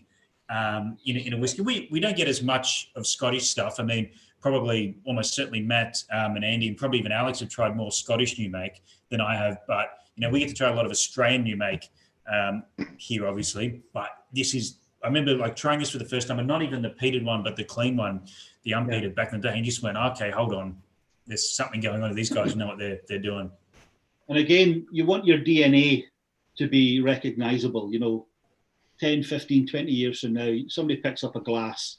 in a whiskey, we don't get as much of Scottish stuff. I mean, probably almost certainly Matt and Andy and probably even Alex have tried more Scottish new make than I have. But, we get to try a lot of Australian new make here, obviously. But this is, I remember like trying this for the first time, and not even the peated one, but the clean one, the unpeated back in the day, and just went, okay, hold on. There's something going on. These guys know what they're doing. And again, you want your DNA to be recognizable. 10, 15, 20 years from now, somebody picks up a glass,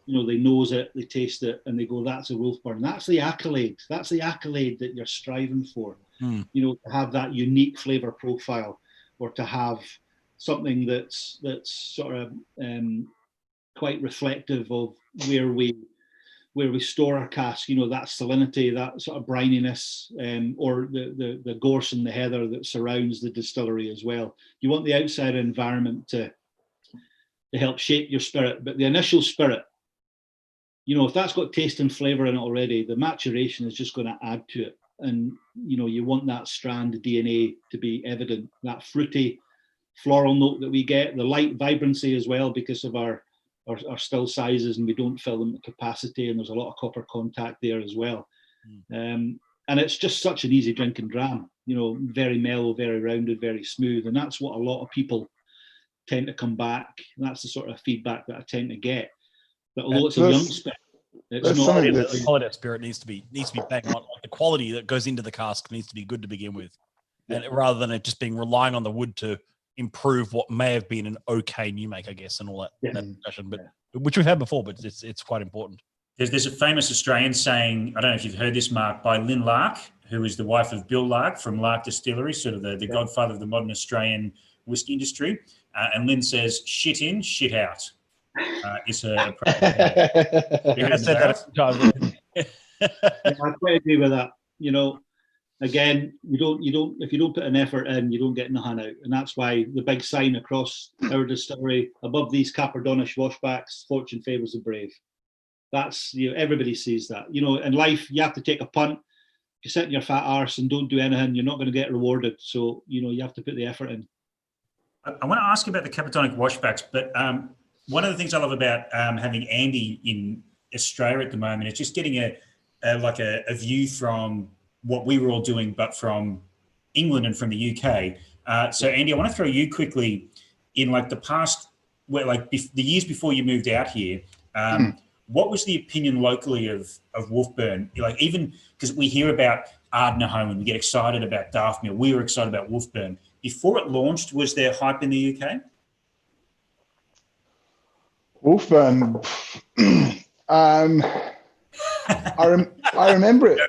they nose it, they taste it, and they go, that's a Wolfburn. That's the accolade. That's the accolade that you're striving for, to have that unique flavor profile, or to have something that's sort of quite reflective of where we store our cask, that salinity, that sort of brininess, or the gorse and the heather that surrounds the distillery as well. You want the outside environment to help shape your spirit, but the initial spirit, if that's got taste and flavour in it already, the maturation is just going to add to it. And, you want that strand DNA to be evident, that fruity floral note that we get, the light vibrancy as well, because of our still sizes, and we don't fill them to capacity, and there's a lot of copper contact there as well. And it's just such an easy drinking dram, very mellow, very rounded, very smooth. And that's what a lot of people tend to come back. And that's the sort of feedback that I tend to get. But although it's a young spirit, it's not. The quality of spirit needs to be bang on. Like the quality that goes into the cask needs to be good to begin with, and rather than it just being relying on the wood to improve what may have been an okay new make, I guess, and all that discussion, but which we've had before, but it's quite important. There's a famous Australian saying, I don't know if you've heard this, Mark, by Lynn Lark, who is the wife of Bill Lark from Lark Distillery, sort of the godfather of the modern Australian whiskey industry. And Lynn says, shit in, shit out. It's a I said that. I quite agree with that. Again, if you don't put an effort in, you don't get nothing out. And that's why the big sign across our distillery above these Caperdonish washbacks, fortune favours the brave. That's, everybody sees that. In life, you have to take a punt. If you sit in your fat arse and don't do anything, you're not going to get rewarded. So, you have to put the effort in. I want to ask about the Caperdonic washbacks, but one of the things I love about having Andy in Australia at the moment is just getting a view from what we were all doing, but from England and from the UK. So Andy, I want to throw you quickly in like the past, where like the years before you moved out here. What was the opinion locally of Wolfburn? Like, even because we hear about Ardnahome and we get excited about Daftmill, we were excited about Wolfburn. Before it launched, was there hype in the UK? Wolfburn, I remember it.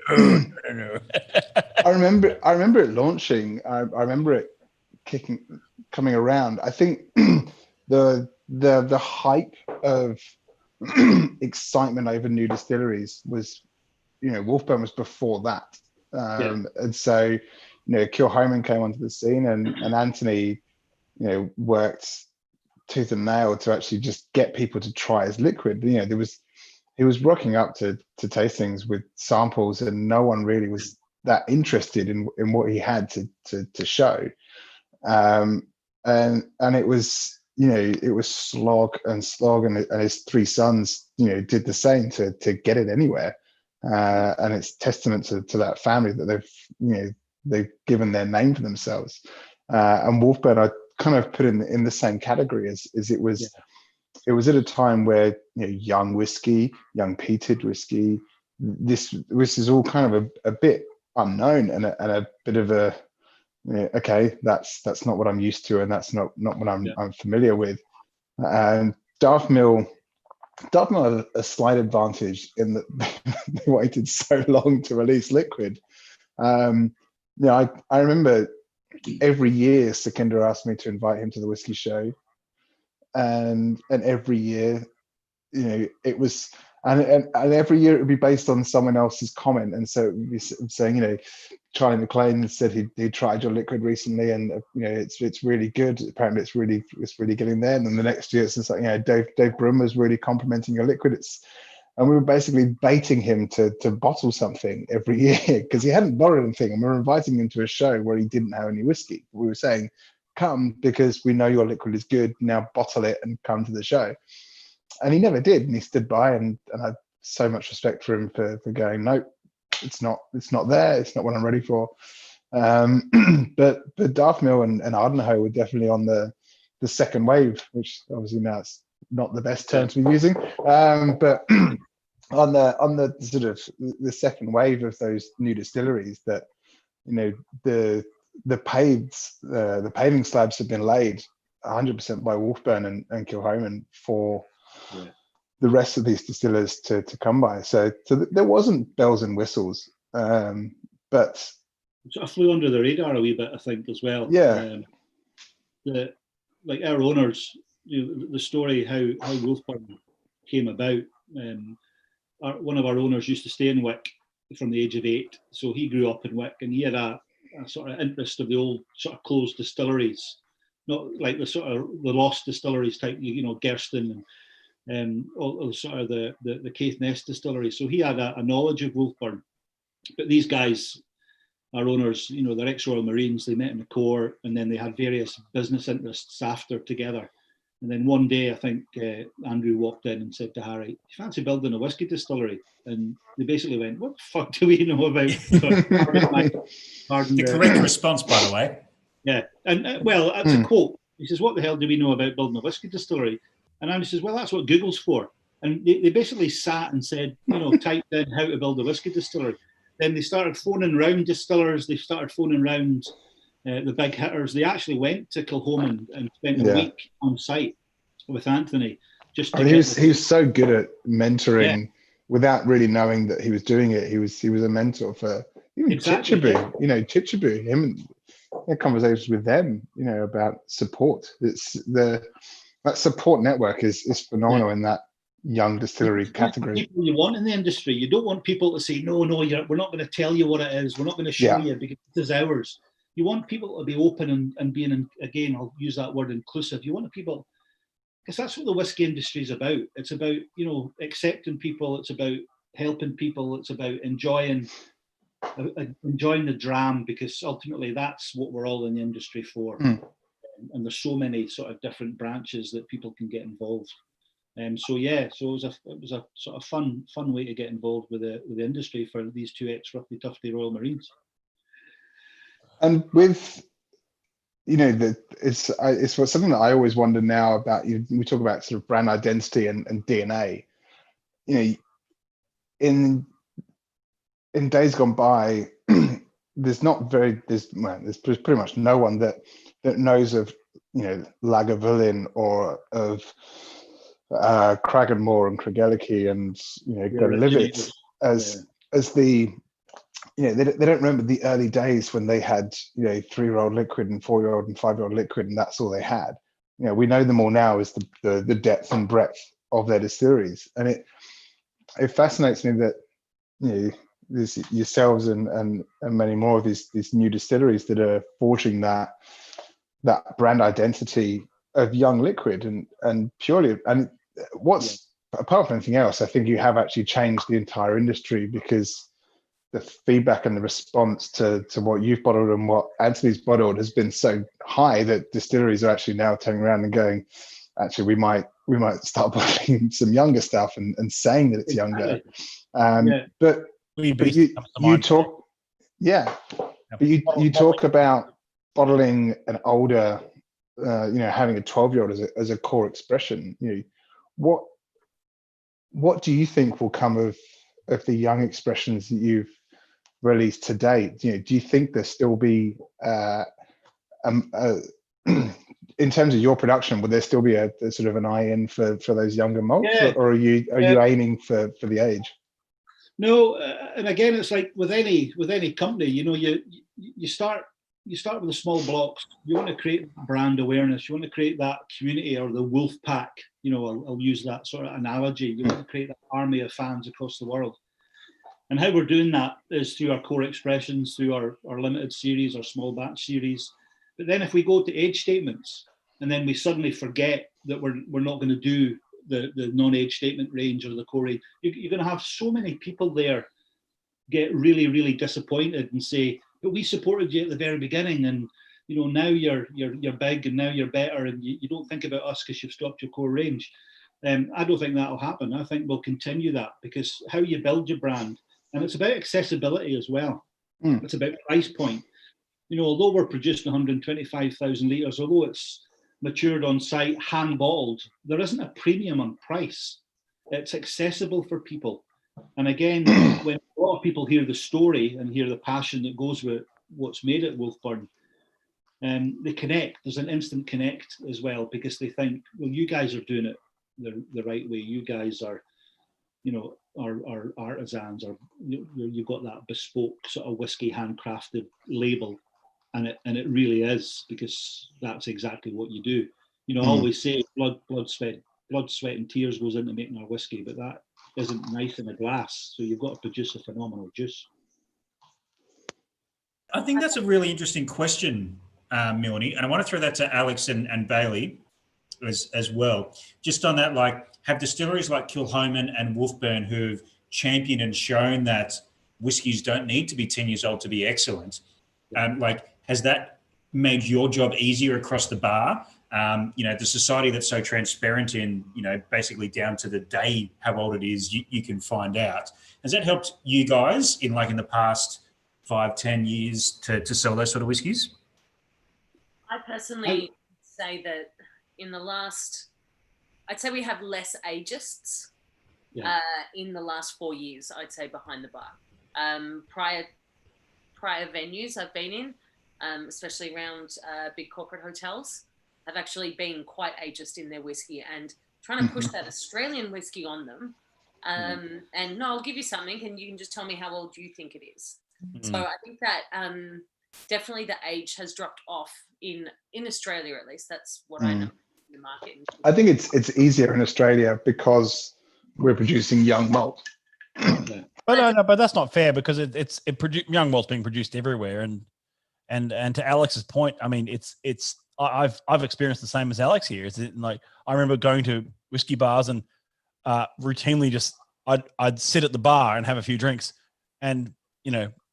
I remember it launching. I remember it coming around. I think the hype of excitement over new distilleries was, Wolfburn was before that, and so Kilhoman came onto the scene, and Anthony, worked tooth and nail to actually just get people to try his liquid. He was rocking up to tastings with samples, and no one really was that interested in what he had to show. And it was, it was slog, and his three sons, did the same to get it anywhere. And it's testament to that family that they've given their name for themselves. And Wolfburn, I kind of put in the same category as it was. Yeah. It was at a time where young whiskey, young peated whiskey, this is all kind of a bit unknown, and a bit of a okay, that's not what I'm used to, and that's not what I'm familiar with. And Daftmill had a slight advantage in that they waited so long to release liquid. I remember every year Sukhinder asked me to invite him to the whiskey show. And every year, it was, and every year it would be based on someone else's comment, and so it would be saying, Charlie McLean said he tried your liquid recently, and it's really good. Apparently, it's really getting there. And then the next year, it's just like Dave Broom was really complimenting your liquid. And we were basically baiting him to bottle something every year because he hadn't bottled anything, and we were inviting him to a show where he didn't have any whiskey. We were saying, "Come because we know your liquid is good. Now bottle it and come to the show." And he never did, and he stood by, and I have so much respect for him for going, "Nope, it's not there. It's not what I'm ready for." But Darthmill and Ardenhoe were definitely on the second wave, which obviously now it's not the best term to be using, but on the sort of the second wave of those new distilleries, that the paving slabs have been laid 100% by Wolfburn and Kilhoman for the rest of these distillers to come by. So there wasn't bells and whistles, but it sort of flew under the radar a wee bit, I think, as well. Yeah. Like our owners, the story how Wolfburn came about. One of our owners used to stay in Wick from the age of 8, so he grew up in Wick, and he had a sort of interest of the old sort of closed distilleries, not like the sort of the lost distilleries type, Gerston and all sort of the Caithness distillery. So he had a knowledge of Wolfburn. But these guys, our owners, they're ex-Royal Marines. They met in the Corps, and then they had various business interests after together. And then one day, I think Andrew walked in and said to Harry, "You fancy building a whiskey distillery?" And they basically went, "What the fuck do we know about?" The correct response, by the way. Yeah, and well, that's a quote. He says, "What the hell do we know about building a whiskey distillery?" And Andrew says, "Well, that's what Google's for." And they basically sat and said, typed in how to build a whiskey distillery. Then they started phoning round distillers. They started phoning round the big hitters. They actually went to Kilhoman and spent a week on site with Anthony. He was so good at mentoring without really knowing that he was doing it. He was a mentor for even Chichiboo. Chichiboo. Him and conversations with them. About support. That support network is phenomenal in that young distillery category. People you want in the industry. You don't want people to say, no, we're not going to tell you what it is. We're not going to show you because this is ours. You want people to be open and being, again, I'll use that word, inclusive. You want people, because that's what the whiskey industry is about. It's about, accepting people. It's about helping people. It's about enjoying the dram, because ultimately that's what we're all in the industry for. And there's so many sort of different branches that people can get involved. So it was a sort of fun way to get involved with the industry for these two ex-Roughly Tufty Royal Marines. And with it's something that I always wonder now about. We talk about sort of brand identity and DNA. In days gone by, there's pretty much no one that knows of Lagavulin or of Cragganmore and Craigellachie and Glenlivet as the they don't remember the early days when they had 3-year-old liquid and 4-year-old and 5-year-old liquid, and that's all they had. We know them all now as the depth and breadth of their distilleries, and it fascinates me that this yourselves and many more of these new distilleries that are forging that brand identity of young liquid and purely. And what's apart from anything else, I think you have actually changed the entire industry, because the feedback and the response to what you've bottled and what Anthony's bottled has been so high that distilleries are actually now turning around and going, actually, we might start bottling some younger stuff and saying that it's younger. But you talk, but you talk about bottling an older, having a 12-year-old as a core expression. What do you think will come of the young expressions that you've released to date? Do you think there'll still be in terms of your production, will there still be a sort of an eye in for those younger malts, or are you aiming for the age? No, and again, it's like with any company, you start with the small blocks. You want to create brand awareness. You want to create that community, or the wolf pack. I'll use that sort of analogy. You want to create that army of fans across the world. And how we're doing that is through our core expressions, through our limited series, our small batch series. But then if we go to age statements, and then we suddenly forget that we're not going to do the non-age statement range or the core range, you're going to have so many people there get really, really disappointed and say, but we supported you at the very beginning, and now you're big and now you're better, and you don't think about us because you've stopped your core range. I don't think that'll happen. I think we'll continue that, because how you build your brand, and it's about accessibility as well. It's about price point. Although we're producing 125,000 litres, although it's matured on site, hand bottled, there isn't a premium on price. It's accessible for people. And again, when a lot of people hear the story and hear the passion that goes with what's made at Wolfburn, they connect. There's an instant connect as well, because they think, well, you guys are doing it the right way. You guys are, are artisans, or you've got that bespoke sort of whiskey handcrafted label. And it really is, because that's exactly what you do. I always say blood, sweat and tears goes into making our whiskey, but that isn't nice in a glass. So you've got to produce a phenomenal juice. I think that's a really interesting question, Milne, and I want to throw that to Alex and Bailey as well. Just on that, like, have distilleries like Kilchoman and Wolfburn, who've championed and shown that whiskies don't need to be 10 years old to be excellent, has that made your job easier across the bar? The society that's so transparent in, basically down to the day how old it is, you can find out. Has that helped you guys in the past 5-10 years to sell those sort of whiskies? I personally say that in the last, I'd say we have less ageists in the last 4 years, I'd say, behind the bar. Prior venues I've been in, especially around big corporate hotels, have actually been quite ageist in their whiskey and trying to push that Australian whiskey on them. And no, I'll give you something and you can just tell me how old you think it is. So I think that definitely the age has dropped off in Australia, at least. That's what I know in the market. I think it's easier in Australia because we're producing young malt. But that's not fair, because young malt's being produced everywhere, and to Alex's point, I mean, I've experienced the same as Alex here. I remember going to whiskey bars and routinely I'd sit at the bar and have a few drinks, and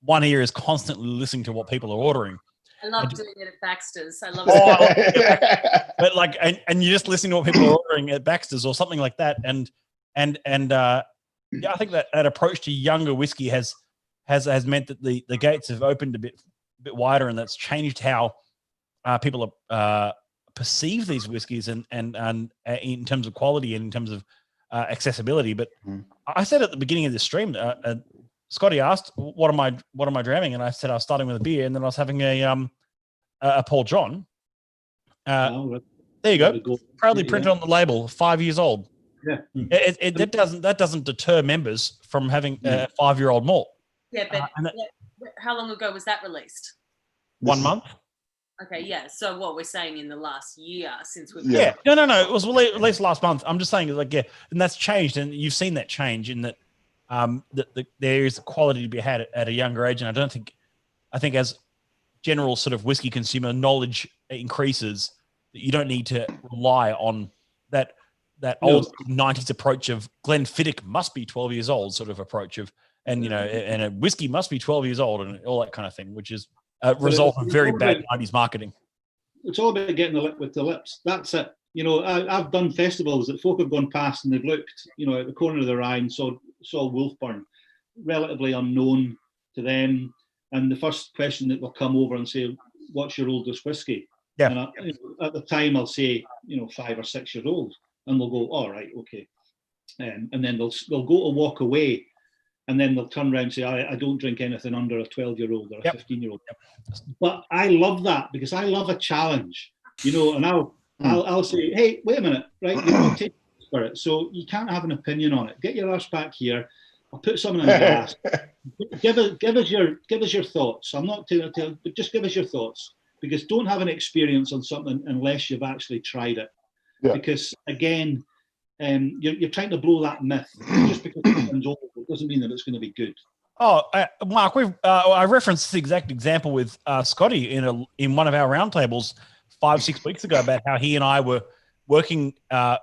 one ear is constantly listening to what people are ordering. I love doing it at Baxter's. I love it. But and you're just listening to what people are ordering at Baxter's or something like that, and I think that approach to younger whiskey has meant that the gates have opened a bit wider, and that's changed how people perceive these whiskies and in terms of quality and in terms of accessibility. But I said at the beginning of the stream, Scotty asked, "What am I dramming?" And I said I was starting with a beer, and then I was having a Paul John. There you go. Proudly printed on the label, 5 years old. Yeah, that doesn't deter members from having a 5-year-old malt. Yeah, but how long ago was that released? 1 month. Okay, yeah. So what we're saying in the last year since we've no, it was released last month. I'm just saying, and that's changed, and you've seen that change in that there is quality to be had at a younger age, and I think as general sort of whiskey consumer knowledge increases, that you don't need to rely on that old 90s approach of Glenfiddich must be 12 years old sort of approach of, and a whiskey must be 12 years old and all that kind of thing, which is a result of very bad 90s marketing. It's all about getting the lip with the lips. That's it. I've done festivals that folk have gone past and they've looked, at the corner of their eye and saw Wolfburn, relatively unknown to them. And the first question that will come over and say, "What's your oldest whiskey?" Yeah. And at the time, I'll say, 5 or 6 years old, and they'll go, "All right, okay," and then they'll go to walk away, and then they'll turn around and say, "I don't drink anything under a 12-year-old or a 15-year-old." But I love that, because I love a challenge, and I'll say, "Hey, wait a minute, right? You're not taking for it, so you can't have an opinion on it. Get your arse back here. I'll put something in the glass. Give us your thoughts. I'm not telling, but just give us your thoughts, because don't have an experience on something unless you've actually tried it. Yeah. Because again, you're trying to blow that myth. Just because something's old, it doesn't mean that it's going to be good. Oh, Mark, I referenced this exact example with Scotty in one of our roundtables 5-6 weeks ago about how he and I were working 5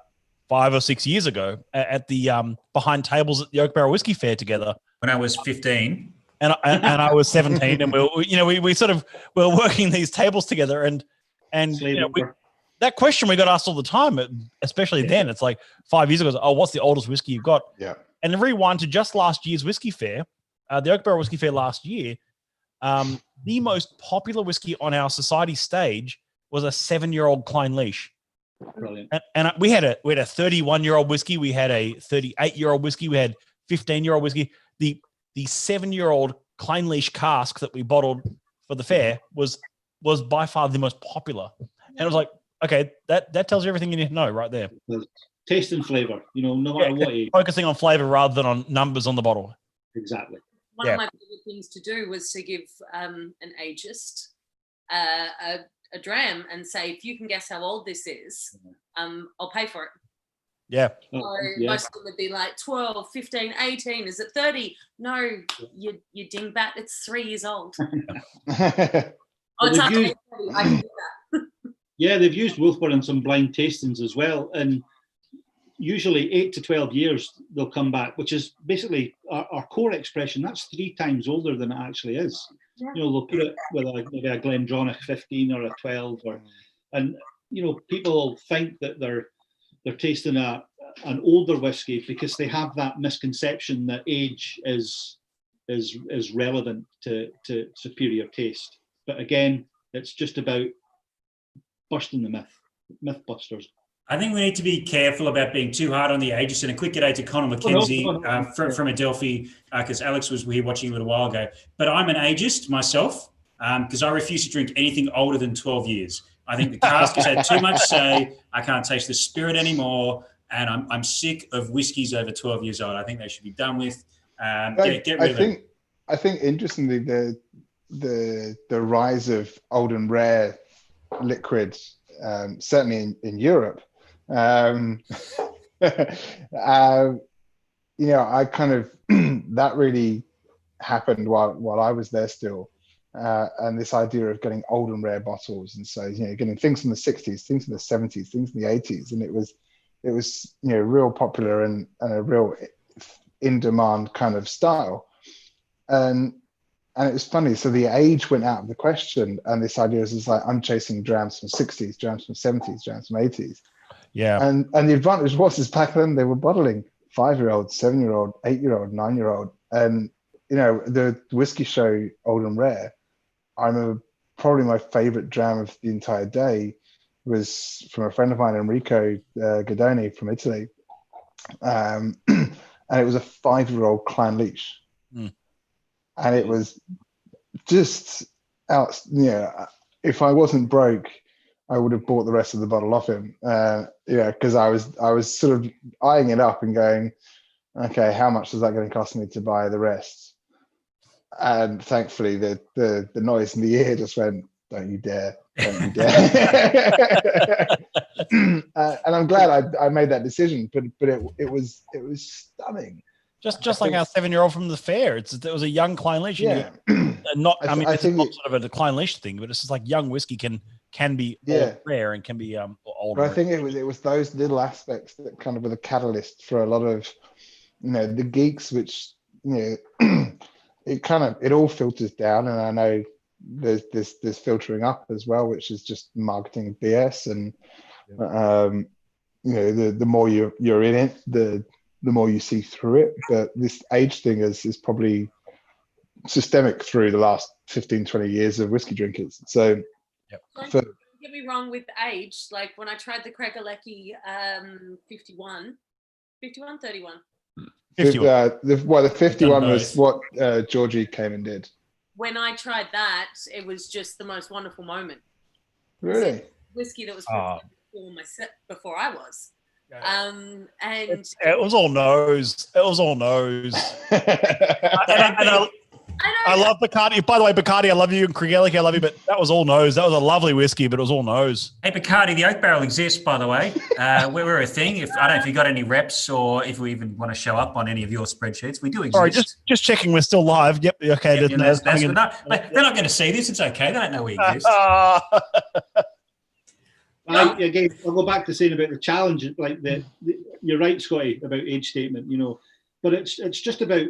or 6 years ago at the behind tables at the Oak Barrel Whiskey Fair together. When I was 15. And I was 17, and we sort of were working these tables together, and that question we got asked all the time, especially then. It's like 5 years ago. Oh, what's the oldest whiskey you've got? Yeah. And to rewind to just last year's whiskey fair, the Oak Barrel Whiskey Fair last year, the most popular whiskey on our society stage was a 7-year-old Klein Leash. Brilliant. And we had a 31-year-old whiskey, we had a 38-year-old whiskey, we had 15-year-old whiskey. The 7-year-old Klein Leash cask that we bottled for the fair was by far the most popular. And it was like, okay, that tells you everything you need to know right there. Taste and flavour, no matter what age. Focusing on flavour rather than on numbers on the bottle. Exactly. One of my favorite things to do was to give an ageist a dram and say, if you can guess how old this is, I'll pay for it. Yeah. So most of them would be like 12, 15, 18. Is it 30? No, you dingbat, it's 3 years old. It's after 8:30. I can do that. Yeah, they've used Wolfburn in some blind tastings as well. And usually 8 to 12 years they'll come back, which is basically our core expression. That's 3 times older than it actually is. Yeah. They'll put it with maybe a Glendronach 15 or a 12, and people think that they're tasting an older whiskey because they have that misconception that age is relevant to superior taste. But again, it's just about busting the mythbusters. I think we need to be careful about being too hard on the ages. And a quick g'day to Connor McKenzie from Adelphi, because Alex was here watching a little while ago. But I'm an ageist myself because I refuse to drink anything older than 12 years. I think the cask has had too much say. I can't taste the spirit anymore. And I'm sick of whiskies over 12 years old. I think they should be done with. Get rid of them. I think interestingly, the rise of old and rare liquids, certainly in Europe, I kind of that really happened while I was there still, and this idea of getting old and rare bottles, and so getting things from the 60s, things from the 70s, things from the 80s, and it was real popular and a real in demand kind of style, and it was funny. So the age went out of the question, and this idea is like, I'm chasing drams from 60s, drams from 70s, drams from 80s. Yeah. And the advantage was back then they were bottling 5-year-old, 7-year-old, 8-year-old, 9-year-old. And, the whiskey show, Old and Rare, I remember probably my favorite dram of the entire day was from a friend of mine, Enrico Guidoni from Italy. And it was a 5-year-old Klein Leash. Mm. And it was just out, if I wasn't broke, I would have bought the rest of the bottle off him. Because I was sort of eyeing it up and going, okay, how much is that going to cost me to buy the rest? And thankfully, the noise in the ear just went, don't you dare, don't you dare. And I'm glad I made that decision, but it was stunning. Just like our 7-year-old from the fair, it was a young Klein Leash. Yeah. I think it's not sort of a Klein Leash thing, but it's just like young whiskey can be rare and can be older. But I think it was those little aspects that kind of were the catalyst for a lot of the geeks, which it all filters down, and I know there's filtering up as well, which is just marketing BS, and the more you're in it, the more you see through it. But this age thing is probably systemic through the last 15-20 years of whiskey drinkers. So don't get me wrong with age. Like when I tried the Craigalecki 51, 31. 51. The 51 was what Georgie came and did. When I tried that, it was just the most wonderful moment. Really? Whiskey that was before I was. And it was all nose. It was all nose. I love Bacardi. By the way, Bacardi, I love you, and Krigelic, I love you, but that was all nose. That was a lovely whiskey, but it was all nose. Hey, Bacardi, the oak barrel exists, by the way. We're a thing. I don't know if you got any reps or if we even want to show up on any of your spreadsheets. We do exist. Sorry, just checking we're still live. Yep, okay. Yep, that's good. No, they're not going to see this. It's okay. They don't know we exist. Again, I'll go back to saying about the challenge. Like you're right, Scotty, about age statement. But it's just about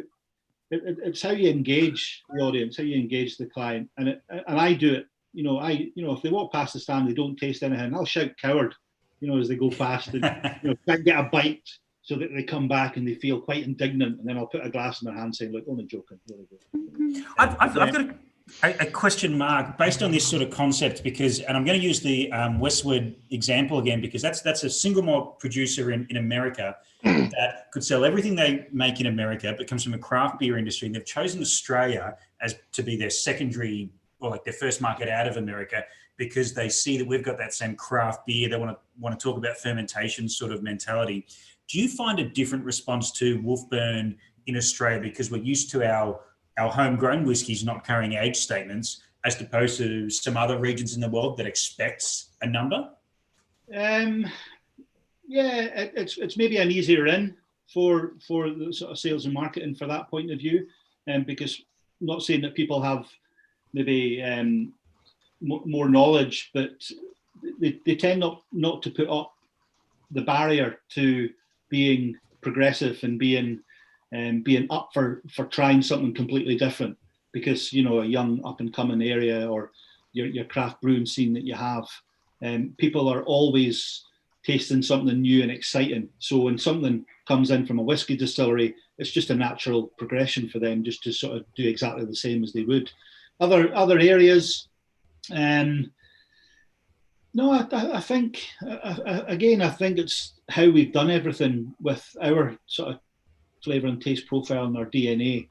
it's how you engage the audience, how you engage the client, and I do it. If they walk past the stand, they don't taste anything, I'll shout "coward," as they go past, and try and get a bite so that they come back and they feel quite indignant, and then I'll put a glass in their hand saying, "Look, only joking." I've got a question, Mark, based on this sort of concept, and I'm going to use the Westward example again, because that's a single malt producer in America that could sell everything they make in America, but comes from a craft beer industry, and they've chosen Australia as to be their secondary, or like their first market out of America, because they see that we've got that same craft beer. They want to talk about fermentation sort of mentality. Do you find a different response to Wolfburn in Australia because we're used to our homegrown whiskies not carrying age statements, as opposed to some other regions in the world that expects a number? It's maybe an easier in for the sort of sales and marketing for that point of view, because I'm not saying that people have maybe more knowledge, but they tend not to put up the barrier to being progressive and being up for trying something completely different, because a young up and coming area, or your craft brewing scene that you have, people are always tasting something new and exciting. So when something comes in from a whiskey distillery, it's just a natural progression for them just to sort of do exactly the same as they would other areas. No, I think it's how we've done everything with our sort of flavour and taste profile and our DNA,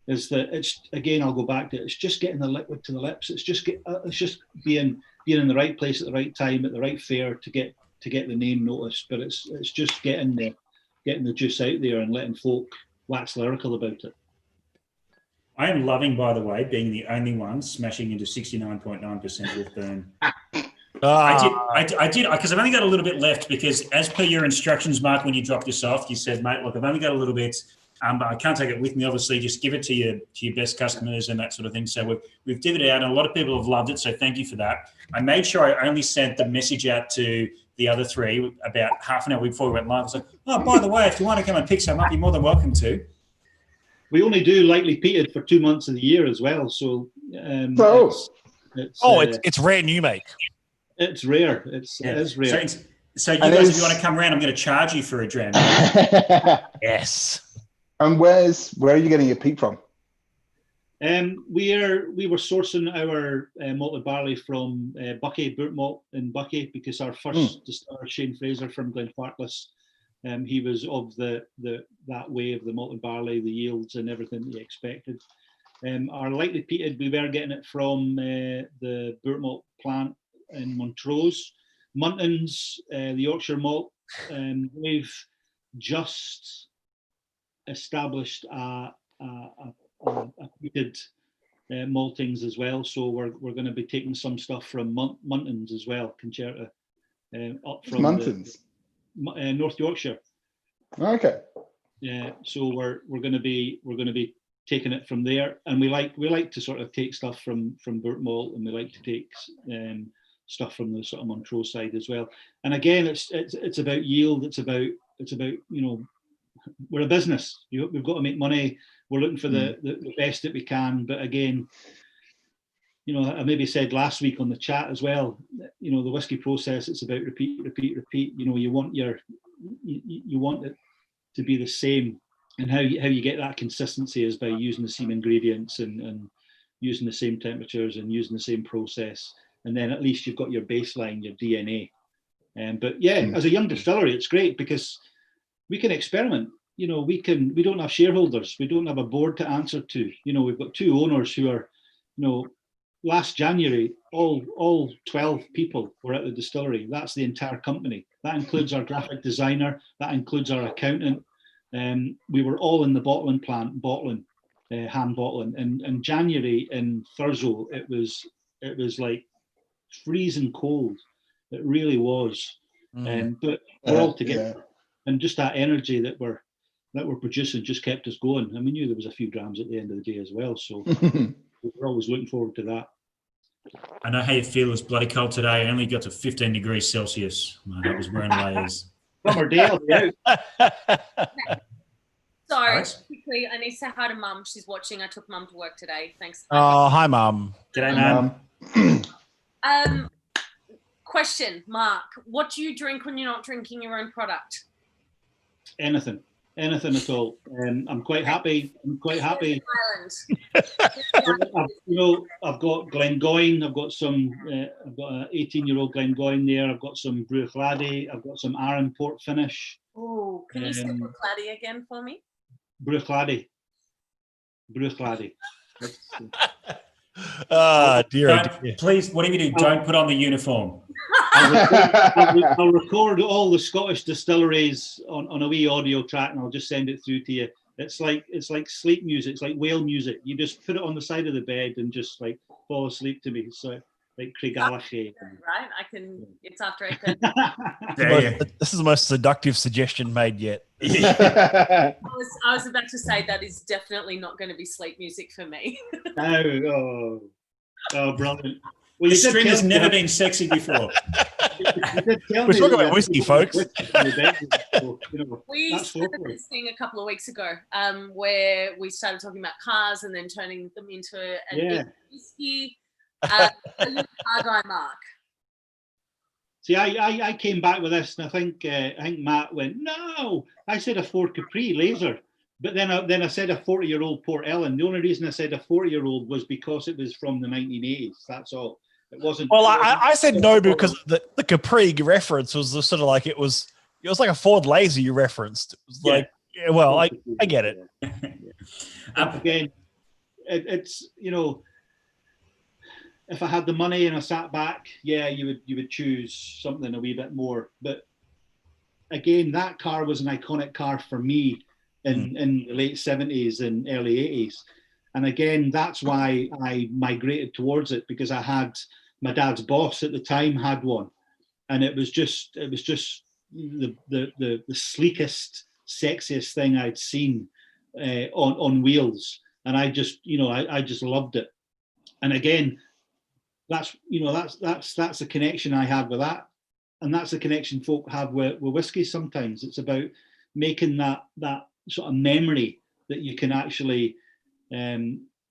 is that I'll go back to it, it's just getting the liquid to the lips. It's just being in the right place at the right time at the right fair to get the name noticed. But it's just getting the juice out there and letting folk wax lyrical about it. I am loving, by the way, being the only one smashing into 69.9% Wolfburn. I did, because I've only got a little bit left, because as per your instructions, Mark, when you dropped this off, you said, mate, look, I've only got a little bit, but I can't take it with me, obviously. Just give it to your best customers and that sort of thing. So we've divvied it out, and a lot of people have loved it, so thank you for that. I made sure I only sent the message out to the other three about half an hour before we went live. I was like, oh, by the way, if you want to come and pick some up, you're more than welcome to. We only do lightly peated for 2 months of the year as well, so it's rare new make. It's rare. It is rare. So you guys, if you want to come around, I'm going to charge you for a dram. Yes. And where are you getting your peat from? We were sourcing our malted barley from Buckie, Boot Malt in Buckie, because our first distiller, Shane Fraser from Glenfarclas, he was of that way of the malted barley, the yields and everything that you expected. Our lightly peated, we were getting it from the Boot Malt plant in Montrose. Muntons, the Yorkshire malt, we've just established a peated maltings as well, so we're going to be taking some stuff from Muntons as well, Concerta, up from Muntons, North Yorkshire. Okay. Yeah, so we're going to be taking it from there, and we like to sort of take stuff from Boot Malt, and we like to take stuff from the sort of Montrose side as well. And again, it's about yield. It's about we're a business. We've got to make money. We're looking for the best that we can. But again, I maybe said last week on the chat as well, the whiskey process, it's about repeat. You want it to be the same, and how you get that consistency is by using the same ingredients and using the same temperatures and using the same process. And then at least you've got your baseline, your DNA. But yeah, as a young distillery, it's great because we can experiment. We don't have shareholders. We don't have a board to answer to. We've got two owners who are, last January, all 12 people were at the distillery. That's the entire company. That includes our graphic designer. That includes our accountant. We were all in the bottling plant, bottling. hand bottling. And January in Thurso, it was like freezing cold. It really was. But we're all together, and just that energy that we're producing just kept us going. And we knew there was a few drams at the end of the day as well, so we're always looking forward to that. I know how you feel. It's bloody cold today. I only got to 15 degrees Celsius. I was wearing layers. Summer day, I'll be out. Sorry, quickly, I need to say hi to Mum. She's watching. I took Mum to work today. Thanks. Oh, hi, Mum. G'day, Mum. Question, Mark. What do you drink when you're not drinking your own product? Anything at all. I'm quite happy. Highland. I've got Glengoyne. I've got an 18-year-old Glengoyne there. I've got some Bruichladdich. I've got some Arran Port Finish. Oh, can you say Bruichladdich again for me? Bruichladdich. Dear. Please, whatever you do, don't put on the uniform. I'll record all the Scottish distilleries on a wee audio track, and I'll just send it through to you. It's like sleep music. It's like whale music. You just put it on the side of the bed and just like fall asleep to me. So like Craigallachie. Right, I can. It's after 8:30. This is the most seductive suggestion made yet. I was about to say that is definitely not going to be sleep music for me. Oh, brilliant. Well, This stream has never been sexy before. We're talking about whiskey, folks. We started this thing a couple of weeks ago, where we started talking about cars and then turning them into an whiskey. Are you a car guy, Mark? See, I came back with this, and I think Matt went, no. I said a Ford Capri laser, but then I said a 40-year-old Port Ellen. The only reason I said a 40-year-old was because it was from the 1980s. That's all. It wasn't. Well, I said no because the Capri reference was sort of like it was like a Ford Laser you referenced. It was like, I get it. Again, it's if I had the money and I sat back, you would choose something a wee bit more. But again, that car was an iconic car for me in the late 70s and early 80s. And again, that's why I migrated towards it, because I had my dad's boss at the time had one, and it was just the sleekest, sexiest thing I'd seen on wheels, and I just loved it. And again, that's the connection I had with that, and that's the connection folk have with whiskey. Sometimes it's about making that sort of memory that you can actually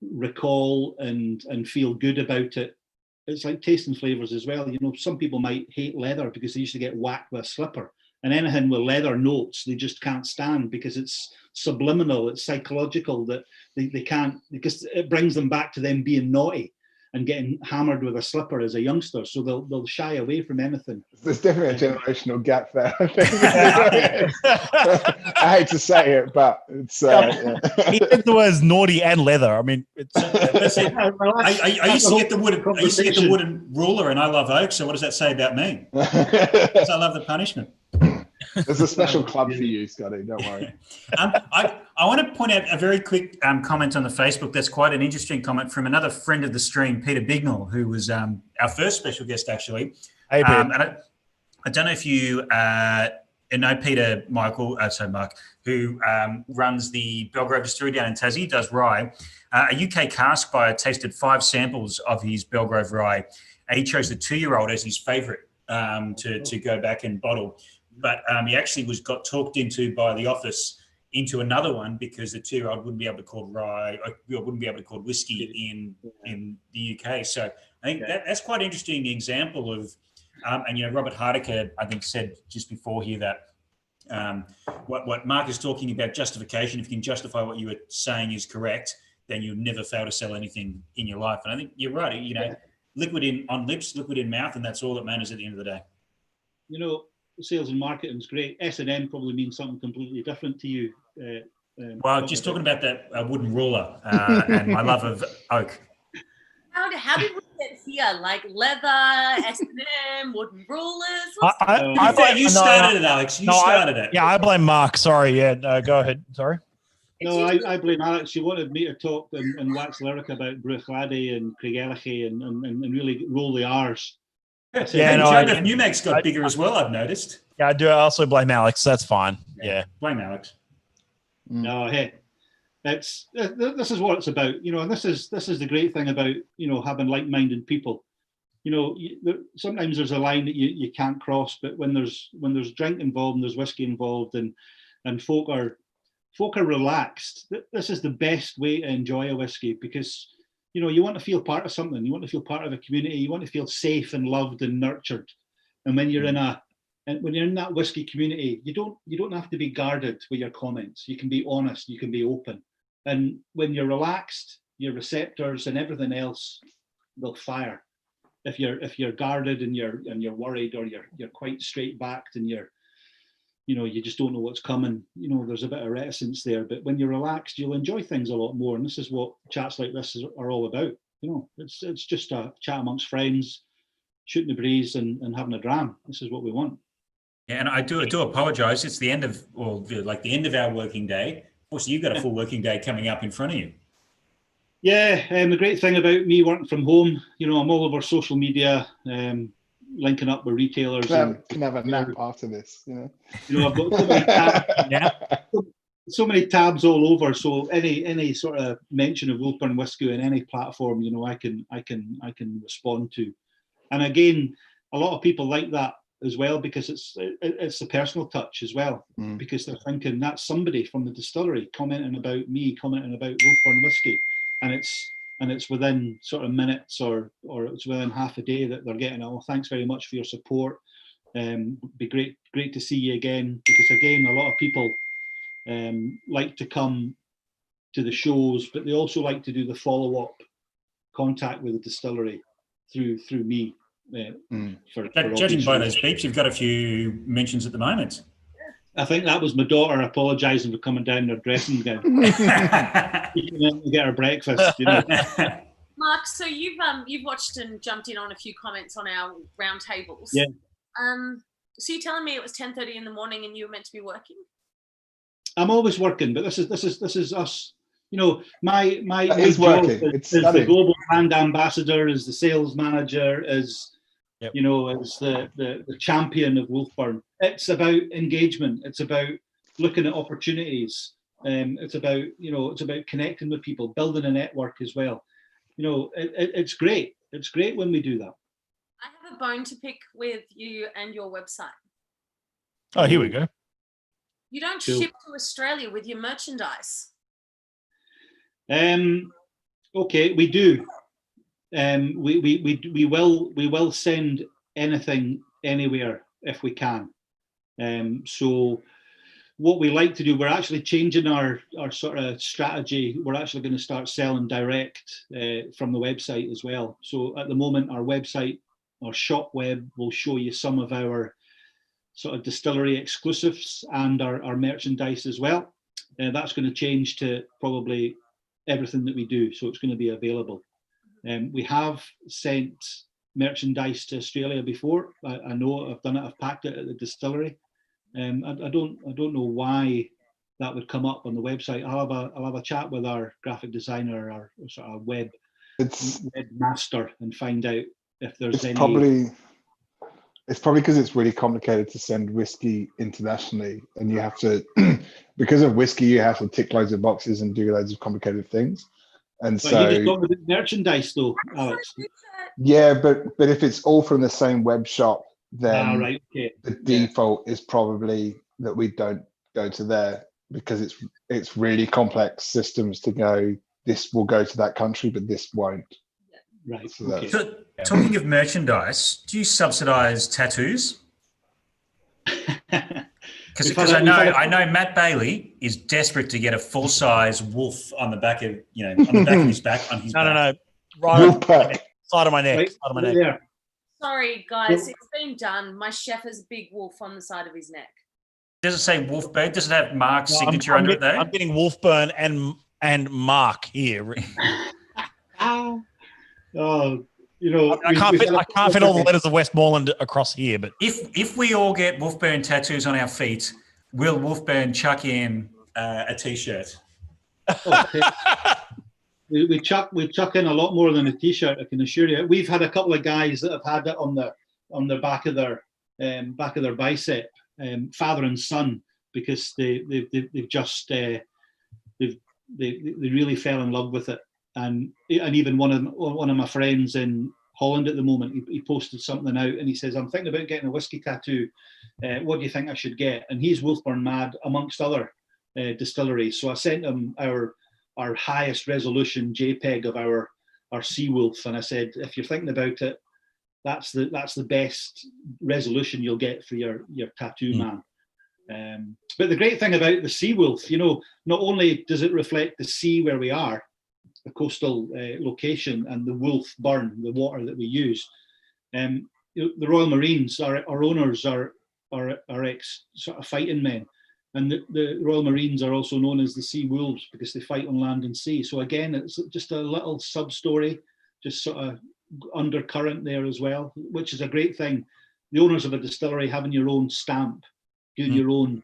recall and feel good about it. It's like tasting flavors as well. Some people might hate leather because they used to get whacked with a slipper, and anything with leather notes they just can't stand because it's subliminal, it's psychological, that they can't, because it brings them back to them being naughty and getting hammered with a slipper as a youngster, so they'll shy away from anything. There's definitely a generational gap there. I hate to say it, but it's. He said the words naughty and leather. I mean, it's. I used to get the wooden ruler, and I love oak. So what does that say about me? Because I love the punishment. There's a special club for you, Scotty. Don't worry. I want to point out a very quick comment on the Facebook. That's quite an interesting comment from another friend of the stream, Peter Bignell, who was our first special guest, actually. Hey, Peter. And I don't know if you know Peter Mark, who runs the Belgrave Distillery down in Tassie, does rye. A UK cask buyer tasted 5 samples of his Belgrave rye. He chose the 2-year-old as his favourite to go back and bottle. But he actually got talked into by the office into another one because the 2-year-old wouldn't be able to call rye, or wouldn't be able to call whiskey in the UK. So I think that's quite an interesting example of, and Robert Hardiker, I think, said just before here that what Mark is talking about, justification. If you can justify what you were saying is correct, then you'll never fail to sell anything in your life. And I think you're right. Liquid on lips, liquid in mouth, and that's all that matters at the end of the day. Sales and marketing is great. S&M probably means something completely different to you. Well, just talking about that wooden ruler and my love of oak. How did we get here? Like leather, S&M, wooden rulers? You started it, Alex. You started it. Yeah, I blame Mark. Sorry. Yeah, no, go ahead. Sorry. No, I blame Alex. She wanted me to talk and wax lyric about Bruichladdich and Craigellachie and really roll the R's. Yeah, no, Joe Newmack's got bigger as well, I've noticed. Yeah, I do. I also blame Alex. That's fine. Yeah. Blame Alex. No, hey, this is what it's about, and this is the great thing about, having like-minded people. Sometimes there's a line that you can't cross, but when there's drink involved and there's whiskey involved and folk are relaxed, this is the best way to enjoy a whiskey, because you want to feel part of something, you want to feel part of a community, you want to feel safe and loved and nurtured. And when you're in that whiskey community, you don't have to be guarded with your comments. You can be honest, you can be open, and when you're relaxed, your receptors and everything else will fire. If you're guarded and you're worried, or you're quite straight backed and you just don't know what's coming, there's a bit of reticence there. But when you're relaxed, you'll enjoy things a lot more. And this is what chats like this are all about. It's just a chat amongst friends, shooting the breeze and having a dram. This is what we want. Yeah, and I do apologise. It's the end of the end of our working day. Of course, you've got a full working day coming up in front of you. Yeah, the great thing about me working from home, I'm all over social media, linking up with retailers. Can have a nap after this. I've got so many tabs, so many tabs all over. So any sort of mention of Wolfburn Whisky in any platform, I can respond to. And again, a lot of people like that as well, because it's the personal touch as well, because they're thinking that's somebody from the distillery commenting about me, commenting about Wolfburn Whisky. And it's within sort of minutes or it's within half a day that they're getting, oh, thanks very much for your support. Be great to see you again, because again, a lot of people like to come to the shows, but they also like to do the follow-up contact with the distillery through me. Judging by those beeps, you've got a few mentions at the moment. I think that was my daughter apologising for coming down in her dressing gown. to get her breakfast, Mark, so you've watched and jumped in on a few comments on our round tables. Yeah. So you're telling me it was 10:30 in the morning and you were meant to be working? I'm always working, but this is us. My is job working. Is the global brand ambassador, as the sales manager, as Yep. as the champion of Wolfburn. It's about engagement. It's about looking at opportunities. It's about connecting with people, building a network as well. It's great. It's great when we do that. I have a bone to pick with you and your website. Oh, here we go. You don't ship to Australia with your merchandise. Okay, we do. We will send anything anywhere if we can. So what we like to do, we're actually changing our sort of strategy. We're actually going to start selling direct from the website as well. So at the moment, our website, our shop web, will show you some of our sort of distillery exclusives and our merchandise as well. That's going to change to probably everything that we do. So it's going to be available. We have sent merchandise to Australia before. I know I've done it. I've packed it at the distillery. I don't know why that would come up on the website. I'll have a chat with our graphic designer, our sort of web master, and find out if there's any. It's probably because it's really complicated to send whiskey internationally, and you have to, because of whiskey, you have to tick loads of boxes and do loads of complicated things. And but so you just talking about merchandise, though, Alex. Yeah, but if it's all from the same web shop, then right, okay. The default is probably that we don't go to there, because it's really complex systems to go. This will go to that country, but this won't. Right. So okay. So, talking of merchandise, do you subsidise tattoos? Because I know Matt Bailey is desperate to get a full size wolf on the back of his back on his back. No, right on side of my neck. Right, side of my neck. there. Sorry, guys, it's been done. My chef has a big wolf on the side of his neck. Does it say Wolfburn? Does it have Mark's signature I'm under it though? I'm getting Wolfburn and Mark here. Oh, I can't fit all the letters of Westmorland across here, but if we all get Wolfburn tattoos on our feet, will Wolfburn chuck in a t-shirt? We chuck in a lot more than a t-shirt, I can assure you. We've had a couple of guys that have had it on the back of their bicep, father and son, because they really fell in love with it. And even one of my friends in Holland at the moment, he posted something out and he says, I'm thinking about getting a whiskey tattoo. What do you think I should get? And he's Wolfburn mad, amongst other distilleries. So I sent him our highest resolution JPEG of our Sea Wolf, and I said, if you're thinking about it, that's the best resolution you'll get for your tattoo, man. But the great thing about the Sea Wolf, not only does it reflect the sea where we are, the coastal location, and the Wolfburn, the water that we use. The Royal Marines, our owners are ex sort of fighting men. And the Royal Marines are also known as the Sea Wolves because they fight on land and sea. So again, it's just a little sub-story, just sort of undercurrent there as well, which is a great thing. The owners of a distillery having your own stamp, doing your own,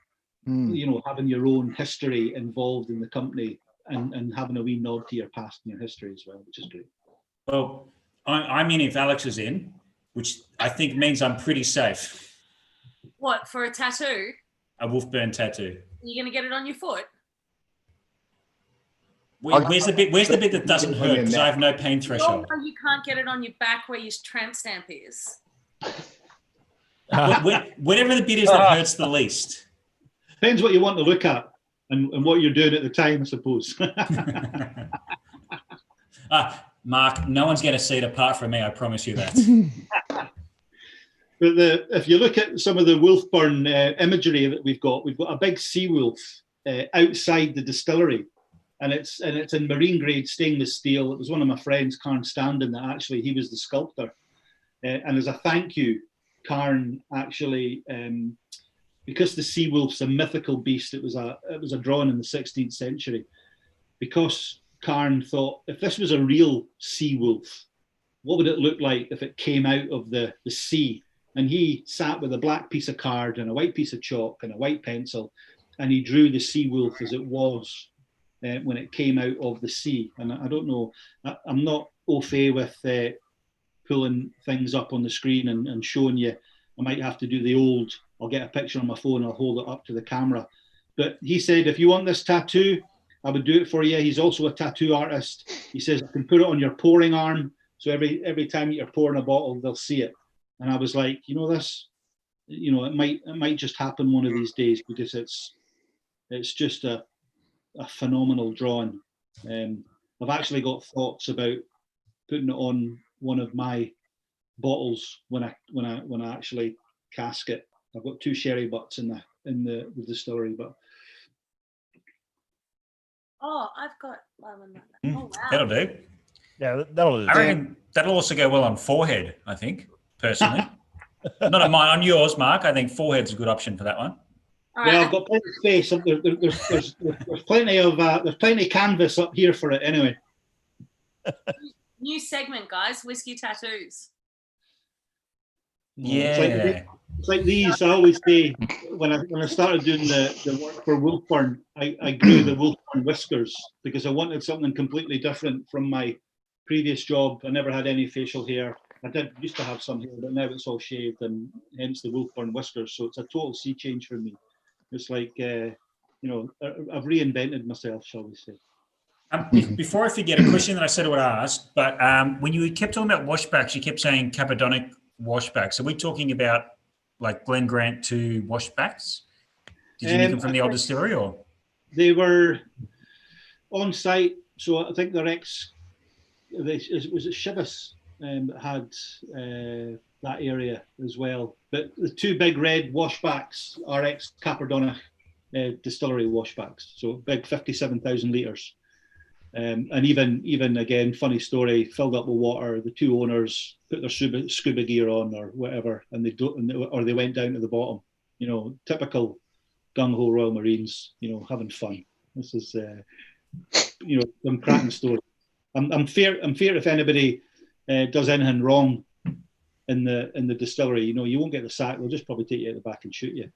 having your own history involved in the company, and having a wee nod to your past and your history as well, which is great. Well, I'm in if Alex is in, which I think means I'm pretty safe. What, for a tattoo? A Wolfburn tattoo. You're going to get it on your foot? Where's the bit that doesn't hurt? Because I have no pain threshold. No, you can't get it on your back where your tramp stamp is. Whatever the bit is that hurts the least. Depends what you want to look at and what you're doing at the time, I suppose. Mark, no one's going to see it apart from me, I promise you that. But if you look at some of the Wolfburn imagery that we've got a big sea wolf outside the distillery, and it's in marine grade stainless steel. It was one of my friends, Carn Standen, that actually he was the sculptor. And as a thank you, Carn actually, because the sea wolf's a mythical beast, it was a drawing in the 16th century. Because Carn thought, if this was a real sea wolf, what would it look like if it came out of the sea? And he sat with a black piece of card and a white piece of chalk and a white pencil, and he drew the sea wolf as it was when it came out of the sea. And I don't know, I'm not au fait with pulling things up on the screen and showing you. I might have to do the old, I'll get a picture on my phone, I'll hold it up to the camera. But he said, if you want this tattoo, I would do it for you. He's also a tattoo artist. He says, I can put it on your pouring arm. So every time you're pouring a bottle, they'll see it. And I was like, this, it might just happen one of these days, because it's just a phenomenal drawing. I've actually got thoughts about putting it on one of my bottles when I actually cask it. I've got 2 sherry butts in the distillery, but. Oh, I've got one. Oh, wow. That'll do. Yeah, that'll do. I reckon that'll also go well on forehead, I think, personally. Not on mine, on yours, Mark. I think forehead's a good option for that one. All Yeah, right. I've got plenty of space. There's plenty of canvas up here for it anyway. New segment, guys. Whiskey tattoos. Yeah. It's like these. I always say when I started doing the work for Wolfburn, I grew the Wolfburn whiskers because I wanted something completely different from my previous job. I never had any facial hair. I used to have some hair, but now it's all shaved, and hence the Wolfburn whiskers. So it's a total sea change for me. It's like I've reinvented myself, shall we say. Before I forget, a question that I said I would ask, but when you kept talking about washbacks, you kept saying Cappadonic washbacks. Are we talking about like Glen Grant 2 washbacks? Did you make them from the old distillery, or? They were on site, so I think was it Chivas that had that area as well. But the 2 big red washbacks are ex-Cappadonic distillery washbacks, so big 57,000 litres. And even again, funny story, filled up with water. The 2 owners put their scuba gear on or whatever, and they went down to the bottom. Typical gung ho Royal Marines. Having fun. This is some cracking story. I'm fear if anybody does anything wrong in the distillery, you won't get the sack. They'll just probably take you out the back and shoot you.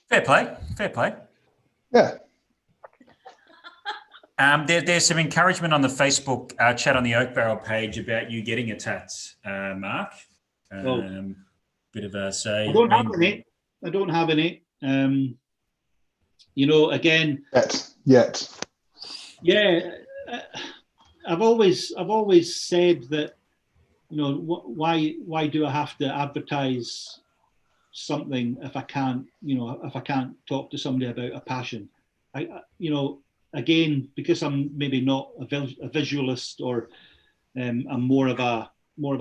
Fair play. Yeah. There's some encouragement on the Facebook chat on the Oak Barrel page about you getting a tats, Mark. Bit of a say. I don't have any. I don't have any. Again. Yet. Yeah, I've always said that. Why do I have to advertise something if I can't talk to somebody about a passion? Again, because I'm maybe not a visualist, or I'm more of a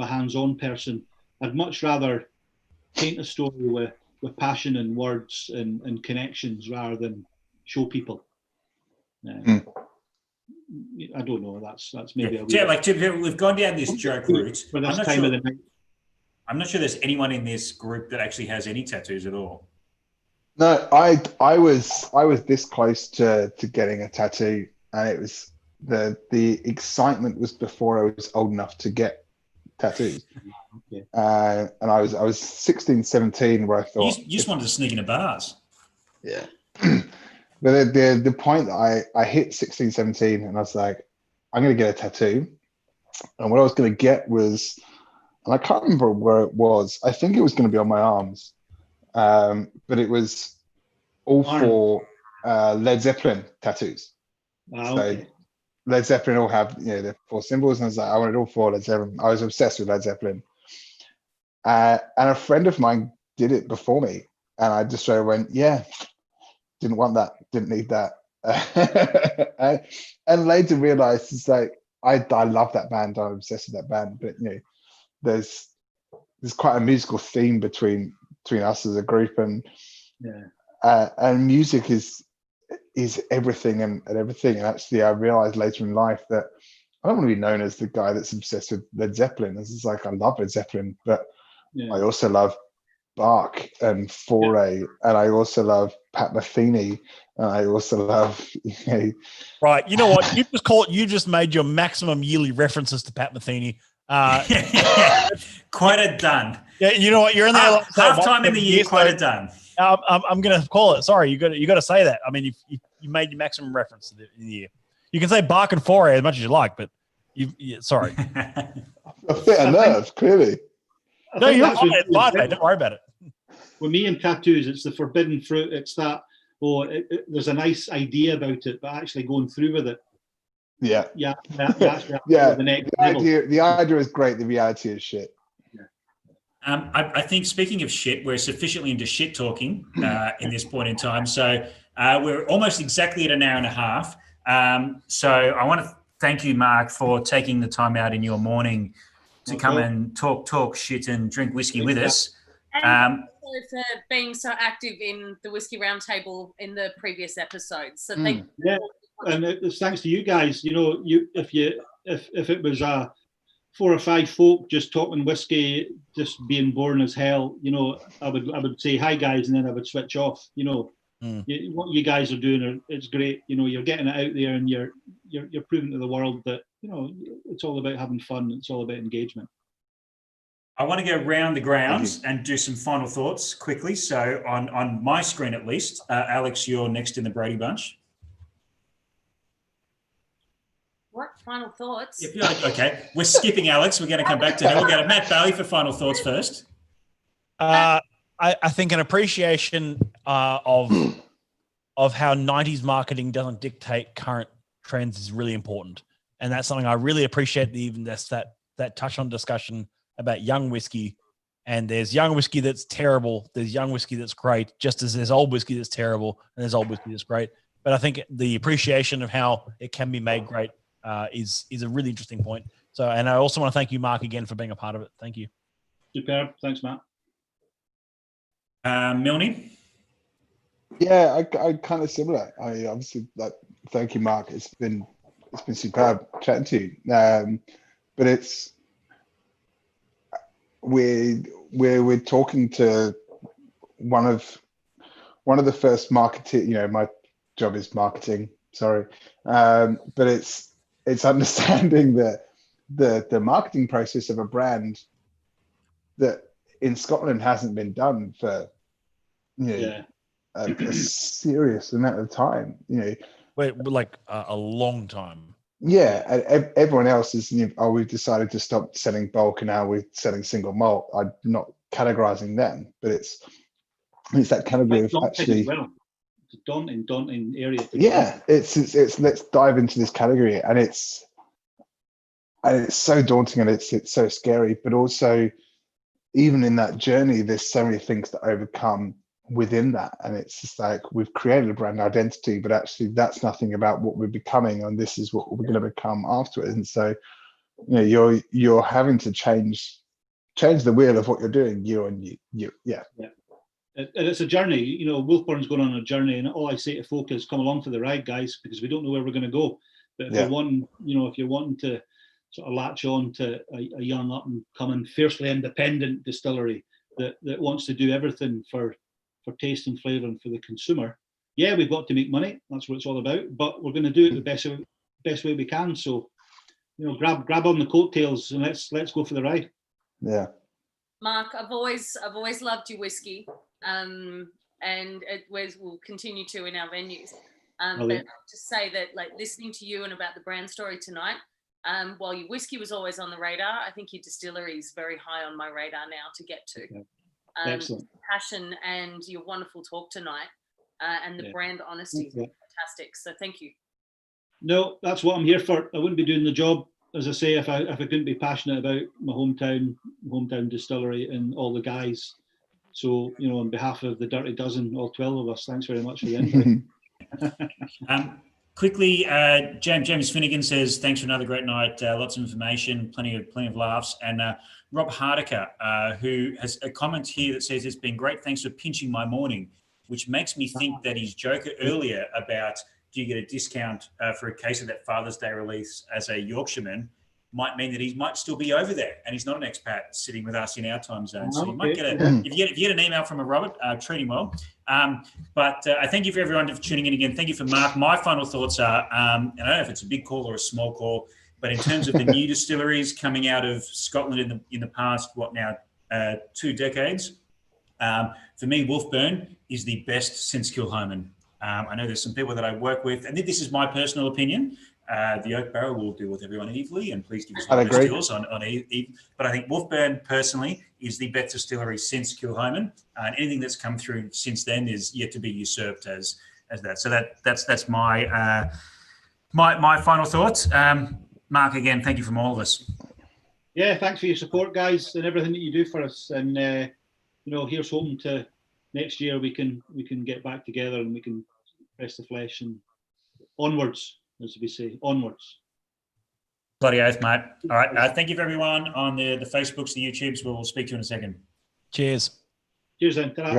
hands-on person. I'd much rather paint a story with passion and words and connections rather than show people. I don't know. That's maybe we've gone down this joke route. For this time of the night. I'm not sure there's anyone in this group that actually has any tattoos at all. No, I was this close to getting a tattoo, and it was the excitement was before I was old enough to get tattoos. Okay. And I was 16, 17 where I thought you just wanted to sneak into bars. Yeah. But the point that I hit 16, 17, and I was like, I'm going to get a tattoo. And what I was going to get was, and I can't remember where it was. I think it was going to be on my arms. But it was all for Led Zeppelin tattoos. Okay. So Led Zeppelin all have the 4 symbols, and I was like, I wanted all 4 Led Zeppelin. I was obsessed with Led Zeppelin. And a friend of mine did it before me, and I just straight away went, yeah, didn't want that, didn't need that. And later realized it's like I love that band, I'm obsessed with that band, but there's quite a musical theme between us as a group, and music is everything and everything. And actually I realized later in life that I don't want to be known as the guy that's obsessed with Led Zeppelin. This is like, I love Led Zeppelin, but I also love Bach and Fauré, and I also love Pat Metheny, and I also love Right, you know what? You just made your maximum yearly references to Pat Metheny. Quite a done. Yeah, you know what? You're in there half time in the year. Quite a done. I'm going to call it. Sorry, you got to say that. I mean, you made your maximum reference in the year. You can say Bach and Fauré as much as you like, but sorry. A bit of nerve, clearly. No, you're fine. It's fine, mate. Don't worry about it. With me and tattoos, it's the forbidden fruit. It's that, there's a nice idea about it, but actually going through with it. Yeah. Yeah. The idea is great. The reality is shit. I think, speaking of shit, we're sufficiently into shit talking in this point in time. So we're almost exactly at an hour and a half. So I want to thank you, Mark, for taking the time out in your morning to come and talk shit and drink whiskey with us. And also for being so active in the Whiskey Roundtable in the previous episodes. So thank you. Yeah, and it's thanks to you guys. If it was 4 or 5 folk just talking whiskey, just being boring as hell, I would say hi guys, and then I would switch off. What you guys are doing, it's great. You're getting it out there, and you're proving to the world that it's all about having fun. It's all about engagement. I want to go round the grounds and do some final thoughts quickly. So on my screen, at least, Alex, you're next in the Brady Bunch. What final thoughts? Okay, we're skipping Alex. We're going to come back to her. We'll go to Matt Bailey for final thoughts first. I think an appreciation of how 90s marketing doesn't dictate current trends is really important, and that's something I really appreciate. Even that touch on discussion about young whiskey, and there's young whiskey that's terrible, there's young whiskey that's great, just as there's old whiskey that's terrible and there's old whiskey that's great. But I think the appreciation of how it can be made great is a really interesting point. So, and I also want to thank you, Mark, again for being a part of it. Thank you. Superb. Thanks, Matt. Milne? Yeah, I kind of similar. I obviously thank you, Mark. It's been superb chatting to you. But it's we're talking to one of the first marketing. My job is marketing. Sorry, but it's understanding the marketing process of a brand that in Scotland hasn't been done for a serious amount of time. Wait, like a long time. Yeah, and everyone else is, we've decided to stop selling bulk and now we're selling single malt. I'm not categorizing them, but it's that category of actually. Well, it's a daunting area. Yeah, it's let's dive into this category, and it's so daunting and it's so scary, but also even in that journey, there's so many things to overcome within that, and it's just like we've created a brand identity, but actually that's nothing about what we're becoming, and this is what we're going to become afterwards. And so you're having to change the wheel of what you're doing year on year. Yeah. And it's a journey. Wolfburn's going on a journey, and all I say to folk is come along for the ride, guys, because we don't know where we're going to go. But if you're wanting to sort of latch on to a young up and coming fiercely independent distillery that wants to do everything for taste and flavour and for the consumer, we've got to make money. That's what it's all about. But we're going to do it the best way we can. So, grab on the coattails and let's go for the ride. Yeah. Mark, I've always loved your whiskey, and it will continue to in our venues. But I'll just say that, like, listening to you and about the brand story tonight, while your whiskey was always on the radar, I think your distillery is very high on my radar now to get to. Okay. Excellent. Passion and your wonderful talk tonight, and the brand honesty is fantastic. So thank you. No, that's what I'm here for. I wouldn't be doing the job, as I say, if I couldn't be passionate about my hometown distillery and all the guys. So, on behalf of the Dirty Dozen, all 12 of us, thanks very much for the invite. Quickly, James Finnegan says, thanks for another great night. Lots of information, plenty of laughs. And Rob Hardiker, who has a comment here that says, it's been great. Thanks for pinching my morning, which makes me think that his joke earlier about do you get a discount for a case of that Father's Day release as a Yorkshireman might mean that he might still be over there and he's not an expat sitting with us in our time zone. So you might get if you get an email from a Robert, treat him well. But I thank you for everyone for tuning in again. Thank you for Mark. My final thoughts are, and I don't know if it's a big call or a small call, but in terms of the new distilleries coming out of Scotland in the past, 2 decades, for me, Wolfburn is the best since Kilchoman. I know there's some people that I work with, and this is my personal opinion. The Oak Barrel will deal with everyone equally, and please give us your deals on but I think Wolfburn personally is the best distillery since Kilchoman, and anything that's come through since then is yet to be usurped as that. So that's my my final thoughts. Mark, again, thank you from all of us. Yeah, thanks for your support, guys, and everything that you do for us. And here's hoping to next year we can get back together and we can press the flesh and onwards. As we say, onwards. Bloody oath, mate. All right. Thank you for everyone on the Facebooks, the YouTubes. We'll speak to you in a second. Cheers. Cheers then. Ta-ra.